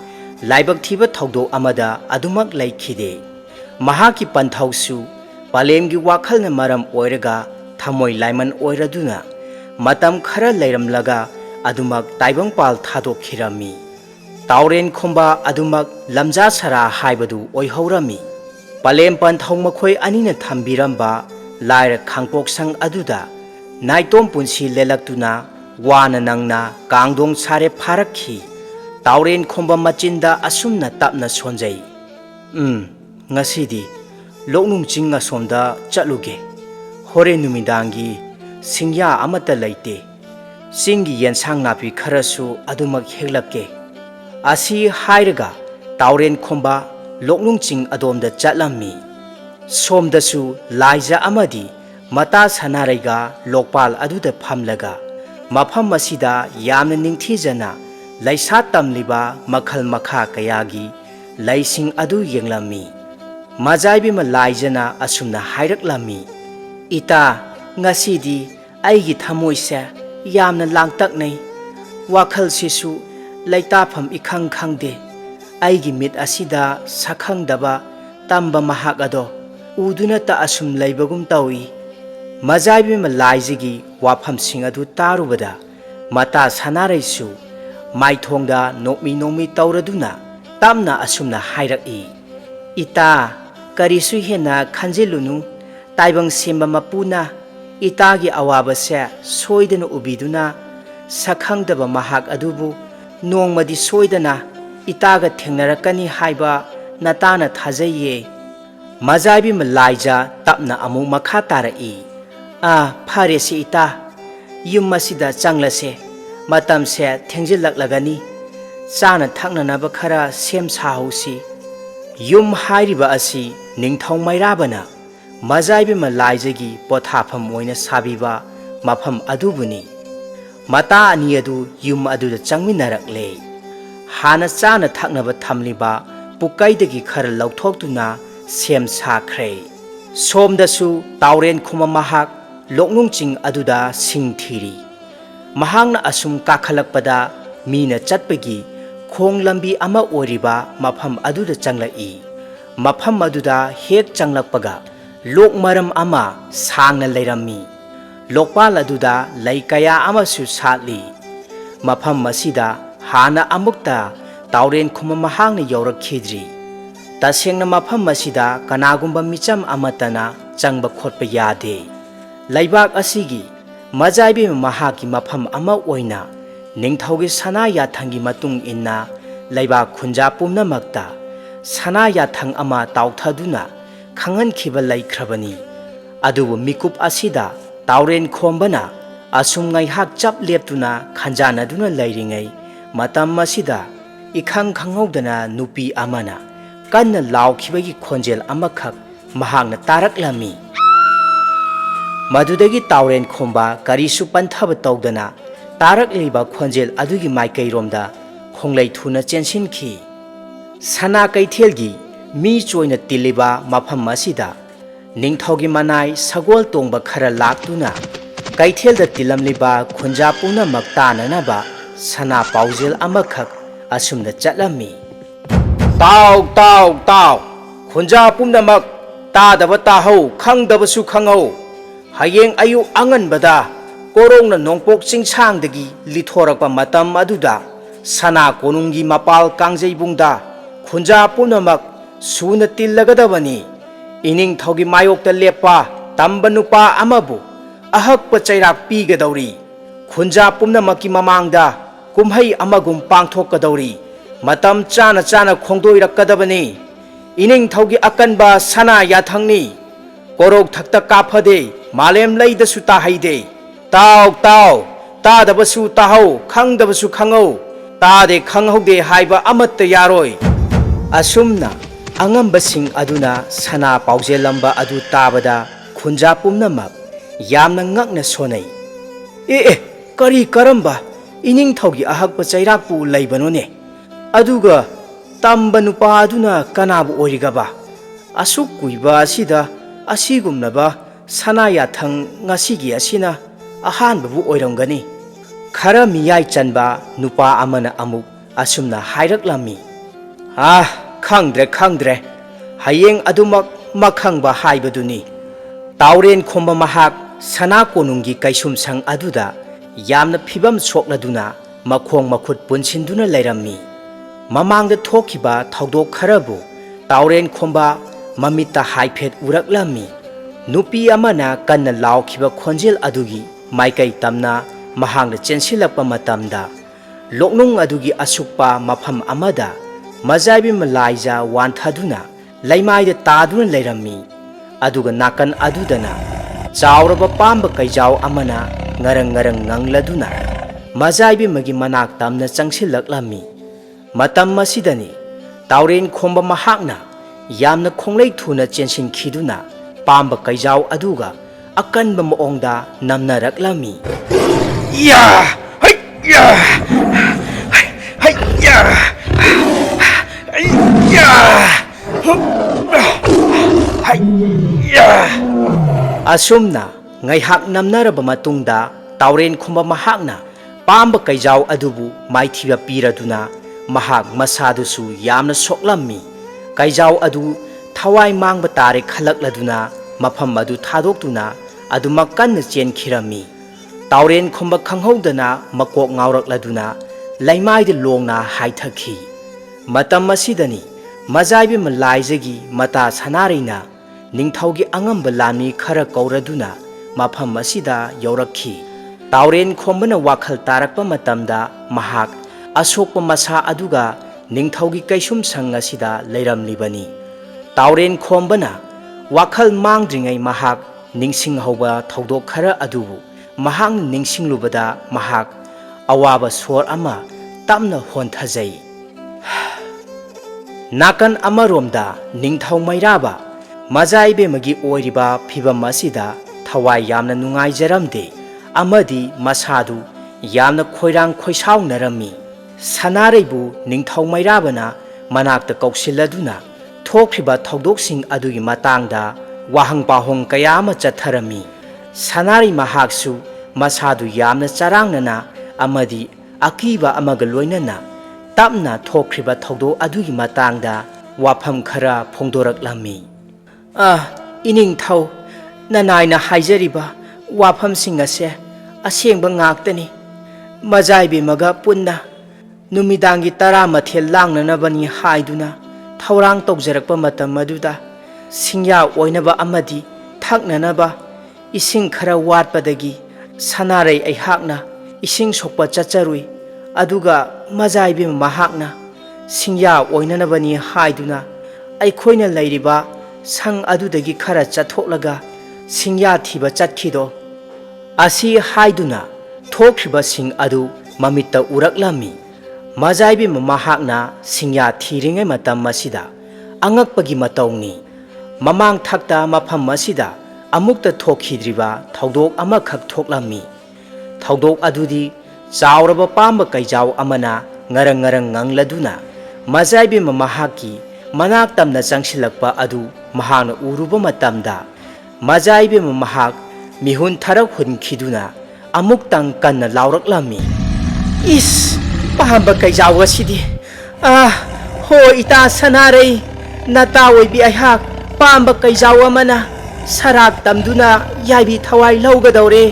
Speaker 2: ꯂꯥꯏꯕꯛ ꯊꯤꯕ ꯊꯧꯗꯣꯛ ꯑꯃꯗ ꯑꯗꯨꯃꯛ ꯂꯩꯈꯤꯗꯦ꯫ ꯃꯍꯥꯛꯀꯤ ꯄꯟꯊꯧꯁꯨ ꯄꯥꯂꯦꯝꯒꯤ ꯋꯥꯈꯜꯅ ꯃꯔꯝ ꯑꯣꯏꯔꯒ ꯊꯃꯣꯏ ꯂꯥꯏꯃꯟ ꯑꯣꯏꯔꯗꯨꯅ ꯃꯇꯝ ꯈꯔ ꯂꯩꯔꯝꯂꯒ ꯑꯗꯨꯃꯛ ꯇꯥꯏꯕꯪꯄꯥꯜ ꯊꯥꯗꯣꯛꯈꯤꯔꯝꯃꯤ꯫ ꯇꯥꯎꯔꯦꯟ ꯈꯣꯝꯕ ꯑꯗꯨꯃꯛ ꯂꯝꯖꯥ ꯁꯔꯥ ꯍꯥꯏꯕꯗꯨ ꯑꯣꯏꯍꯧꯔꯝꯃꯤ꯫ ꯄꯥꯂꯦꯝ ꯄꯟꯊꯧ ꯃꯈꯣꯏ ꯑꯅꯤꯅ ꯊꯝꯕꯤꯔꯝꯕ laira khangpok sang aduda naitom punsi lelaktuna wana nangna kangdong sare pharakhi tauren khomba machinda asumna tapna sonjai ngasidi loknung chinga somda chaluge hore numidangi singya amata laite singi yensang napi kharasu adumak heglake asi hairaga tauren khomba loknung ching adomda chatlammi somdasu laija amadi mata sanaraiga lokpal aduda phamlaga mafam masida yamna ningthijana laisa tamliba makhal makha kayagi laising adu yenglammi majaibi ma laijana asumna hairaklammi ita ngasidi aigi thamoise yamna langtaknai wakhal sisu laitafam ikhang khangde aigi mit asida sakhang daba tamba mahak ado uduna ta asum laibagum tawi majaibi ma laijigi wafam sing adu tarubada mata sanaraisu maithongda nokmi tauraduna tamna asumna hairak-i ita karisu hena khanjilunu taibang semba mapuna itagi awabase soidana ubiduna sakhangdaba mahak adubu nongmadi soidana itaga thengnarakani haiba natana thajaye majaibi ma laija tapna amu makha tarai phare si ita yum masida changlase matam se thengjilaklagani chana thaknanaba khara sem sahausi yum hairiba asi ningthau mairabana majaibi ma laijagi pothafam oina sabiba mafam adubuni mata ani adu yum aduda changminarakle hana chana thaknaba thamliba pukaidagi khara lauthokduna sem sakhre somdasu tauren khuma mahak loknung ching aduda singthiri mahangna asum kakhalakpada mina chatpagi khong lambi ama oriba mafam aduda changlai mafam aduda hek changlakpaga lok maram ama sangna leirammi lokpal aduda lei kaya amasu satli mafam masida hana amukta tauren khuma mahangna yaurakkhidri tasengna mafam masida kanagumba micham amatana changba khotpa yade laibak asigi majaibi mahaki mafam ama oina ningthaugi sana yathangi matung inna laibak khunja pumnamakta sana yathang ama tauthaduna khangan khiba laikhrabani adubu mikup asida tauren khombana asum ngai hak chap leptuna khanjanaduna lairingai matam masida ikhang khanghaudana nupi amana kanna laukhibagi khonjel amakhak mahangna taraklami madudagi tauren khomba karisu panthaba tawdana tarakliba khonjel adugi maikairomda khonglai thuna chensinkhi sana kaithelgi mi choina tiliba mafam masida ningthaugi manai sagol tongba khara laktuna kaithelda tilamliba khunja puna maktananaba sana paujel amakhak asumna chatlammi taw khunja pumna mak tadaba tahau khangdaba su khangau hayeng ayu anganbada korongna nongpok chingsangdagi lithorakpa matam aduda sana konunggi mapal kangjeibungda khunja punamak suna tillagadabani ining thogi mayokta lepa tamba nupa amabu ahakpa chairak pigadauri khunja pumnamakki mamangda kumhai amagum pangthokadauri matam chana khongdoirakkadabani ining thogi akanba sana yathangni korok thakta kaphade malem leidasu tahaide taw tadabasu tahau khangdabasu khangau tade khanghaude haiba amatta yaroi asumna angambasing aduna sana paujelamba adu tabada khunja pumnamak yamna ngakna sonai kari karamba ining thogi ahakpa chairakpu leibanone aduga tamba nupa aduna kanabu origaba asuk kuiba asida asigumnaba sana yathang ngasigi asina ahanbabu oiramgani khara miyai chanba nupa amana amuk asumna hairaklammi khangdre hayeng adumak makhangba haibaduni tauren khomba mahak sana konunggi kaisum sang aduda yamna phibam sokladuna makhong makhut punsinduna leirammi mamangda thokiba thaudok kharabu tauren khomba mamita haiphet uraklammi नुपꯤ ꯑꯃꯅ ꯀꯟꯅ ꯂꯥꯎꯈꯤꯕ ꯈꯣꯟꯖꯦꯜ ꯑꯗꯨꯒꯤ ꯃꯥꯏꯀꯩ ꯇꯝꯅ ꯃꯍꯥꯛꯅ ꯆꯦꯟꯁꯤꯜꯂꯛꯄ ꯃꯇꯝꯗ ꯂꯣꯛꯅꯨꯡ ꯑꯗꯨꯒꯤ ꯑꯁꯨꯛꯄ ꯃꯐꯝ ꯑꯃꯗ ꯃꯖꯥꯏꯕꯤ ꯂꯥꯏꯖ ꯋꯥꯟꯊꯗꯨꯅ ꯂꯩꯃꯥꯏꯗ ꯇꯥꯗꯨꯅ ꯂꯩꯔꯝꯃꯤ ꯑꯗꯨꯒ ꯅꯥꯀꯟ ꯑꯗꯨꯗꯅ ꯆꯥꯎꯔꯕ ꯄꯥꯝꯕ ꯀꯩꯖꯥꯎ ꯑꯃꯅ ꯉꯔꯪ ꯉꯔꯪ ꯉꯪꯂꯗꯨꯅ ꯃꯖꯥꯏꯕꯤꯃꯒꯤ ꯃꯅꯥꯛ ꯇꯝꯅ ꯆꯪꯁꯤꯜꯂꯛꯂꯝꯃꯤ ꯃꯇꯝ ꯑꯁꯤꯗꯅꯤ ꯇꯥꯎꯔꯦꯟ ꯈꯣꯝꯕ ꯃꯍꯥꯛꯅ ꯌꯥꯝꯅ ꯈꯣꯡꯂꯩ ꯊꯨꯅ ꯆꯦꯟꯁꯤꯟꯈꯤꯗꯨꯅ ꯄꯥꯝꯕ ꯀꯩꯖꯥꯎ ꯑꯗꯨꯒ ꯑꯀꯟꯕ ꯃꯑꯣꯡꯗ ꯅꯝꯅꯔꯛꯂꯝꯃꯤ ꯌꯥ ꯍꯩ ꯌꯥ ꯍꯩ ꯌꯥ ꯌꯥ ꯍꯩ ꯌꯥ ꯑꯁꯨꯝꯅ ꯉꯩꯍꯥꯛ ꯅꯝꯅꯔꯕ ꯃꯇꯨꯡꯗ ꯇꯥꯎꯔꯦꯟ ꯈꯣꯝꯕ ꯃꯍꯥꯛꯅ ꯄꯥꯝꯕ ꯀꯩꯖꯥꯎ ꯑꯗꯨꯕꯨ ꯃꯥꯏꯊꯤꯕ ꯄꯤꯔꯗꯨꯅ ꯃꯍꯥꯛ ꯃꯁꯥꯗꯨꯁꯨ ꯌꯥꯝꯅ ꯁꯣꯛꯂꯝꯃꯤ ꯀꯩꯖꯥꯎ ꯑꯗꯨ ꯊꯋꯥꯏ ꯃꯥꯡꯕ ꯇꯥꯔꯦ ꯈꯜꯂꯛꯂꯗꯨꯅ ꯃꯐꯝ ꯑꯗꯨ ꯊꯥꯗꯣꯛꯇꯨꯅ ꯑꯗꯨꯃꯛ ꯀꯟꯅ ꯆꯦꯟꯈꯤꯔꯝꯃꯤ ꯇꯥꯎꯔꯦꯟ ꯈꯣꯝꯕ ꯈꯪꯍꯧꯗꯅ ꯃꯀꯣꯛ ꯉꯥꯎꯔꯛꯂꯗꯨꯅ ꯂꯩꯃꯥꯏꯗ ꯂꯣꯡꯅ ꯍꯥꯏꯊꯈꯤ ꯃꯇꯝ ꯑꯁꯤꯗꯅꯤ ꯃꯖꯥꯏꯕꯤ ꯂꯥꯏꯖꯒꯤ ꯃꯇꯥ ꯁꯅꯥꯔꯩꯅ ꯅꯤꯡꯊꯧꯒꯤ ꯑꯉꯝꯕ ꯂꯥꯟꯃꯤ ꯈꯔ ꯀꯧꯔꯗꯨꯅ ꯃꯐꯝ ꯑꯁꯤꯗ ꯌꯧꯔꯛꯈꯤ ꯇꯥꯎꯔꯦꯟ ꯈꯣꯝꯕꯅ ꯋꯥꯈꯜ ꯇꯥꯔꯛꯄ ꯃꯇꯝꯗ ꯃꯍꯥꯛ ꯑꯁꯣꯛꯄ ꯃꯁꯥ ꯑꯗꯨꯒ ꯅꯤꯡꯊꯧꯒꯤ ꯀꯩꯁꯨꯝꯁꯪ ꯑꯁꯤꯗ ꯂꯩꯔꯝꯂꯤꯕꯅꯤ ꯇꯥꯎꯔꯦꯟ ꯈꯣꯝꯕꯅ ꯋꯥꯈꯜ ꯃꯥꯡꯗ꯭ꯔꯤꯉꯩ ꯃꯍꯥꯛ ꯅꯤꯡꯁꯤꯡꯍꯧꯕ ꯊꯧꯗꯣꯛ ꯈꯔ ꯑꯗꯨꯕꯨ ꯃꯍꯥꯛꯅ ꯅꯤꯡꯁꯤꯡꯂꯨꯕꯗ ꯃꯍꯥꯛ ꯑꯋꯥꯕ ꯁꯣꯔ ꯑꯃ ꯇꯞꯅ ꯍꯣꯟꯊꯖꯩ ꯅꯥꯀꯟ ꯑꯃꯔꯣꯝꯗ ꯅꯤꯡꯊꯧ ꯃꯩꯔꯥꯕ ꯃꯖꯥꯏꯕꯦꯝꯃꯒꯤ ꯑꯣꯏꯔꯤꯕ ꯐꯤꯚꯝ ꯑꯁꯤꯗ ꯊꯋꯥꯏ ꯌꯥꯝꯅ ꯅꯨꯡꯉꯥꯏꯖꯔꯝꯗꯦ ꯑꯃꯗꯤ ꯃꯁꯥꯗꯨ ꯌꯥꯝꯅ ꯈꯣꯏꯔꯥꯡ ꯈꯣꯏꯁꯥꯎꯅꯔꯝꯃꯤ ꯁꯅꯥꯔꯩꯕꯨ ꯅꯤꯡꯊꯧ ꯃꯩꯔꯥꯕꯅ ꯃꯅꯥꯛꯇ ꯀꯧꯁꯤꯜꯂꯗꯨꯅ ꯊꯣꯛꯈꯤꯕ ꯊꯧꯗꯣꯛꯁꯤꯡ ꯑꯗꯨꯒꯤ ꯃꯇꯥꯡꯗ ꯋꯥꯍꯪ ꯄꯥꯎꯍꯪ ꯀꯌꯥ ꯑꯃ ꯆꯠꯊꯔꯝꯃꯤ ꯁꯅꯥꯔꯩ ꯃꯍꯥꯛꯁꯨ ꯃꯁꯥꯗꯨ ꯌꯥꯝꯅ ꯆꯔꯥꯡꯅꯅ ꯑꯃꯗꯤ ꯑꯀꯤꯕ ꯑꯃꯒ ꯂꯣꯏꯅꯅ ꯇꯞꯅ ꯊꯣꯛꯈꯤꯕ ꯊꯧꯗꯣꯛ ꯑꯗꯨꯒꯤ ꯃꯇꯥꯡꯗ ꯋꯥꯐꯝ ꯈꯔ ꯐꯣꯡꯗꯣꯔꯛꯂꯝꯃꯤ ꯏꯅꯤꯡꯊꯧ ꯅꯅꯥꯏꯅ ꯍꯥꯏꯖꯔꯤꯕ ꯋꯥꯐꯝꯁꯤꯡ ꯑꯁꯦ ꯑꯁꯦꯡꯕ ꯉꯥꯛꯇꯅꯤ ꯃꯖꯥꯏꯕꯦꯝꯃꯒ ꯄꯨꯟꯅ ꯅꯨꯃꯤꯗꯥꯡꯒꯤ 10 ꯂꯥꯡꯅꯅꯕꯅꯤ ꯍꯥꯏꯗꯨꯅ ꯊꯧꯔꯥꯡ ꯇꯧꯖꯔꯛꯄ ꯃꯇꯝ ꯑꯗꯨꯗ ꯁꯤꯡꯌꯥ ꯑꯣꯏꯅꯕ ꯑꯃꯗꯤ ꯊꯛꯅꯅꯕ ꯏꯁꯤꯡ ꯈꯔ ꯋꯥꯠꯄꯗꯒꯤ ꯁꯅꯥꯔꯩ ꯑꯩꯍꯥꯛꯅ ꯏꯁꯤꯡ ꯁꯣꯛꯄ ꯆꯠꯆꯔꯨꯏ ꯑꯗꯨꯒ ꯃꯖꯥꯏꯕꯦꯝꯃ ꯃꯍꯥꯛꯅ ꯁꯤꯡꯌꯥ ꯑꯣꯏꯅꯅꯕꯅꯤ ꯍꯥꯏꯗꯨꯅ ꯑꯩꯈꯣꯏꯅ ꯂꯩꯔꯤꯕ ꯁꯪ ꯑꯗꯨꯗꯒꯤ ꯈꯔ ꯆꯠꯊꯣꯛꯂꯒ ꯁꯤꯡꯌꯥ ꯊꯤꯕ ꯆꯠꯈꯤꯗꯣ ꯑꯁꯤ ꯍꯥꯏꯗꯨꯅ ꯊꯣꯛꯈꯤꯕꯁꯤꯡ ꯑꯗꯨ ꯃꯃꯤꯠꯇ ꯎꯔꯛꯂꯝꯃꯤ ꯃꯖꯥꯏꯕꯦꯝꯃ ꯃꯍꯥꯛꯅ ꯁꯤꯡꯌꯥ ꯊꯤꯔꯤꯉꯩ ꯃꯇꯝ ꯑꯁꯤꯗ ꯑꯉꯛꯄꯒꯤ ꯃꯇꯧꯅꯤ ꯃꯃꯥꯡ ꯊꯛꯇ ꯃꯐꯝ ꯑꯁꯤꯗ ꯑꯃꯨꯛꯇ ꯊꯣꯛꯈꯤꯗ꯭ꯔꯤꯕ ꯊꯧꯗꯣꯛ ꯑꯃꯈꯛ ꯊꯣꯛꯂꯝꯃꯤ ꯊꯧꯗꯣꯛ ꯑꯗꯨꯗꯤ ꯆꯥꯎꯔꯕ ꯄꯥꯝꯕ ꯀꯩꯖꯥꯎ ꯑꯃꯅ ꯉꯔꯪ ꯉꯔꯪ ꯉꯪꯂꯗꯨꯅ ꯃꯖꯥꯏꯕꯦꯝꯃ ꯃꯍꯥꯛꯀꯤ ꯃꯅꯥꯛ ꯇꯝꯅ ꯆꯪꯁꯤꯜꯂꯛꯄ ꯑꯗꯨ ꯃꯍꯥꯛꯅ ꯎꯔꯨꯕ ꯃꯇꯝꯗ ꯃꯖꯥꯏꯕꯦꯝꯃ ꯃꯍꯥꯛ ꯃꯤꯍꯨꯟ ꯊꯔꯛ ꯍꯨꯟꯈꯤꯗꯨꯅ ꯑꯃꯨꯛꯇꯪ ꯀꯟꯅ ꯂꯥꯎꯔꯛꯂꯝꯃꯤ ꯏꯁ ꯄꯥꯝꯕ ꯀꯩꯖꯥꯎ ꯑꯁꯤꯗꯤ ꯍꯣ ꯏꯇꯥ ꯁꯅꯥꯔꯩ ꯅꯇꯥ ꯑꯣꯏꯕꯤ ꯑꯩꯍꯥꯛ ꯄꯥꯝꯕ ꯀꯩꯖꯥꯎ ꯑꯃꯅ ꯁꯔꯥꯛ ꯇꯝꯗꯨꯅ ꯌꯥꯏꯕꯤ ꯊꯋꯥꯏ ꯂꯧꯒꯗꯧꯔꯦ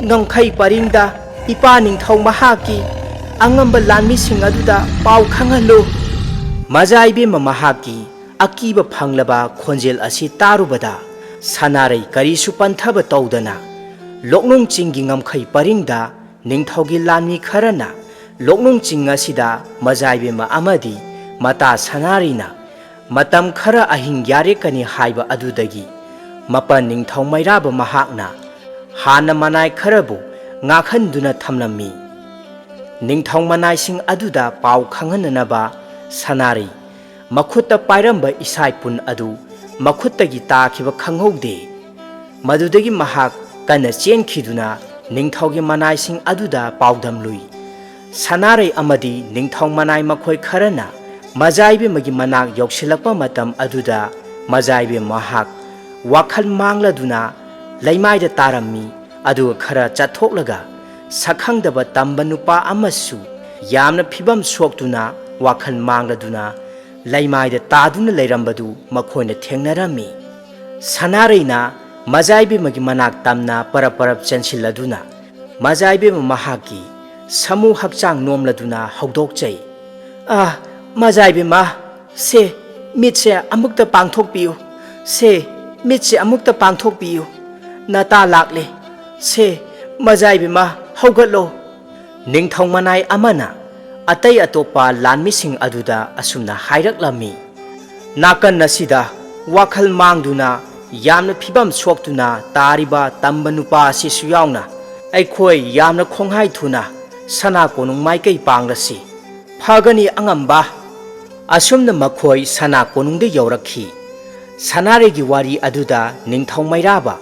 Speaker 2: ꯉꯝꯈꯩ ꯄꯔꯤꯡꯗ ꯏꯄꯥ ꯅꯤꯡꯊꯧ ꯃꯍꯥꯛꯀꯤ ꯑꯉꯝꯕ ꯂꯥꯟꯃꯤꯁꯤꯡ ꯑꯗꯨꯗ ꯄꯥꯎ ꯈꯪꯍꯜꯂꯨ ꯃꯖꯥꯏꯕꯦꯝꯃ ꯃꯍꯥꯛꯀꯤ ꯑꯀꯤꯕ ꯐꯪꯂꯕ ꯈꯣꯟꯖꯦꯜ ꯑꯁꯤ ꯇꯥꯔꯨꯕꯗ ꯁꯅꯥꯔꯩ ꯀꯔꯤꯁꯨ ꯄꯟꯊꯕ ꯇꯧꯗꯅ ꯂꯣꯛꯅꯨꯡ ꯆꯤꯡꯒꯤ ꯉꯝꯈꯩ ꯄꯔꯤꯡꯗ ꯅꯤꯡꯊꯧꯒꯤ ꯂꯥꯟꯃꯤ ꯈꯔꯅ ꯂꯣꯛꯅꯨꯡ ꯆꯤꯡ ꯑꯁꯤꯗ ꯃꯖꯥꯏꯕꯦꯝꯃ ꯑꯃꯗꯤ ꯃꯇꯥ ꯁꯅꯥꯔꯩꯅ ꯃꯇꯝ ꯈꯔ ꯑꯍꯤꯡ ꯌꯥꯔꯦꯛꯀꯅꯤ ꯍꯥꯏꯕ ꯑꯗꯨꯗꯒꯤ ꯃꯄꯟ ꯅꯤꯡꯊꯧ ꯃꯩꯔꯥꯕ ꯃꯍꯥꯛꯅ ꯍꯥꯟꯅ ꯃꯅꯥꯏ ꯈꯔꯕꯨ ꯉꯥꯛꯍꯟꯗꯨꯅ ꯊꯝꯂꯝꯃꯤ ꯅꯤꯡꯊꯧ ꯃꯅꯥꯏꯁꯤꯡ ꯑꯗꯨꯗ ꯄꯥꯎ ꯈꯪꯍꯟꯅꯅꯕ ꯁꯅꯥꯔꯩ ꯃꯈꯨꯠꯇ ꯄꯥꯏꯔꯝꯕ ꯏꯁꯥꯏꯄꯨꯟ ꯑꯗꯨ ꯃꯈꯨꯠꯇꯒꯤ ꯇꯥꯈꯤꯕ ꯈꯪꯍꯧꯗꯦ ꯃꯗꯨꯗꯒꯤ ꯃꯍꯥꯛ ꯀꯟꯅ ꯆꯦꯟꯈꯤꯗꯨꯅ ꯅꯤꯡꯊꯧꯒꯤ ꯃꯅꯥꯏꯁꯤꯡ ꯑꯗꯨꯗ ꯄꯥꯎꯗꯝꯂꯨꯏ ꯁꯅꯥꯔꯩ ꯑꯃꯗꯤ ꯅꯤꯡꯊꯧ ꯃꯅꯥꯏ ꯃꯈꯣꯏ ꯈꯔꯅ ꯃꯖꯥꯏꯕꯦꯝꯃꯒꯤ ꯃꯅꯥꯛ ꯌꯧꯁꯤꯜꯂꯛꯄ ꯃꯇꯝ ꯑꯗꯨꯗ ꯃꯖꯥꯏꯕꯦꯝ ꯃꯍꯥꯛ ꯋꯥꯈꯜ ꯃꯥꯡꯂꯗꯨꯅ ꯂꯩꯃꯥꯏꯗ ꯇꯥꯔꯝꯃꯤ ꯑꯗꯨꯒ ꯈꯔ ꯆꯠꯊꯣꯛꯂꯒ ꯁꯛꯈꯪꯗꯕ ꯇꯝꯕ ꯅꯨꯄꯥ ꯑꯃꯁꯨ ꯌꯥꯝꯅ ꯐꯤꯕꯝ ꯁꯣꯛꯇꯨꯅ ꯋꯥꯈꯜ ꯃꯥꯡꯂꯗꯨꯅ ꯂꯩꯃꯥꯏꯗ ꯇꯥꯗꯨꯅ ꯂꯩꯔꯝꯕꯗꯨ ꯃꯈꯣꯏꯅ ꯊꯦꯡꯅꯔꯝꯃꯤ ꯁꯅꯥꯔꯩꯅ ꯃꯖꯥꯏꯕꯦꯝꯃꯒꯤ ꯃꯅꯥꯛ ꯇꯝꯅ ꯄꯔꯞ ꯆꯦꯟꯁꯤꯜꯂꯗꯨꯅ ꯃꯖꯥꯏꯕꯦꯝꯃ ꯃꯍꯥꯛꯀꯤ ꯁꯃꯨ ꯍꯛꯆꯥꯡ ꯅꯣꯝꯂꯗꯨꯅ ꯍꯧꯗꯣꯛꯆꯩ ꯃꯖꯥꯏꯕꯦꯝꯃ ꯁꯦ ꯃꯤꯠꯁꯦ ꯑꯃꯨꯛꯇ ꯄꯥꯡꯊꯣꯛꯄꯤꯌꯨ ꯁꯦ ꯃꯤꯠꯁꯦ ꯑꯃꯨꯛꯇ ꯄꯥꯡꯊꯣꯛꯄꯤꯌꯨ ꯅꯇꯥ ꯂꯥꯛꯂꯦ ꯁꯦ ꯃꯖꯥꯏꯕꯤꯃ ꯍꯧꯒꯠꯂꯣ ꯅꯤꯡꯊꯧ ꯃꯅꯥꯏ ꯑꯃꯅ ꯑꯇꯩ ꯑꯇꯣꯞꯄ ꯂꯥꯟꯃꯤꯁꯤꯡ ꯑꯗꯨꯗ ꯑꯁꯨꯝꯅ ꯍꯥꯏꯔꯛꯂꯝꯃꯤ ꯅꯥꯀꯟ ꯑꯁꯤꯗ ꯋꯥꯈꯜ ꯃꯥꯡꯗꯨꯅ ꯌꯥꯝꯅ ꯐꯤꯕꯝ ꯁꯣꯛꯇꯨꯅ ꯇꯥꯔꯤꯕ ꯇꯝꯕ ꯅꯨꯄꯥ ꯑꯁꯤꯁꯨ ꯌꯥꯎꯅ ꯑꯩꯈꯣꯏ ꯌꯥꯝꯅ ꯈꯣꯡꯍꯥꯏ ꯊꯨꯅ ꯁꯅꯥ ꯀꯣꯅꯨꯡ ꯃꯥꯏꯀꯩ ꯄꯥꯡꯂꯁꯤ ꯐꯒꯅꯤ ꯑꯉꯝꯕ ꯑꯁꯨꯝꯅ ꯃꯈꯣꯏ ꯁꯅꯥ ꯀꯣꯅꯨꯡꯗ ꯌꯧꯔꯛꯈꯤ ꯁꯅꯥꯔꯩꯒꯤ ꯋꯥꯔꯤ ꯑꯗꯨꯗ ꯅꯤꯡꯊꯧ ꯃꯩꯔꯥꯕ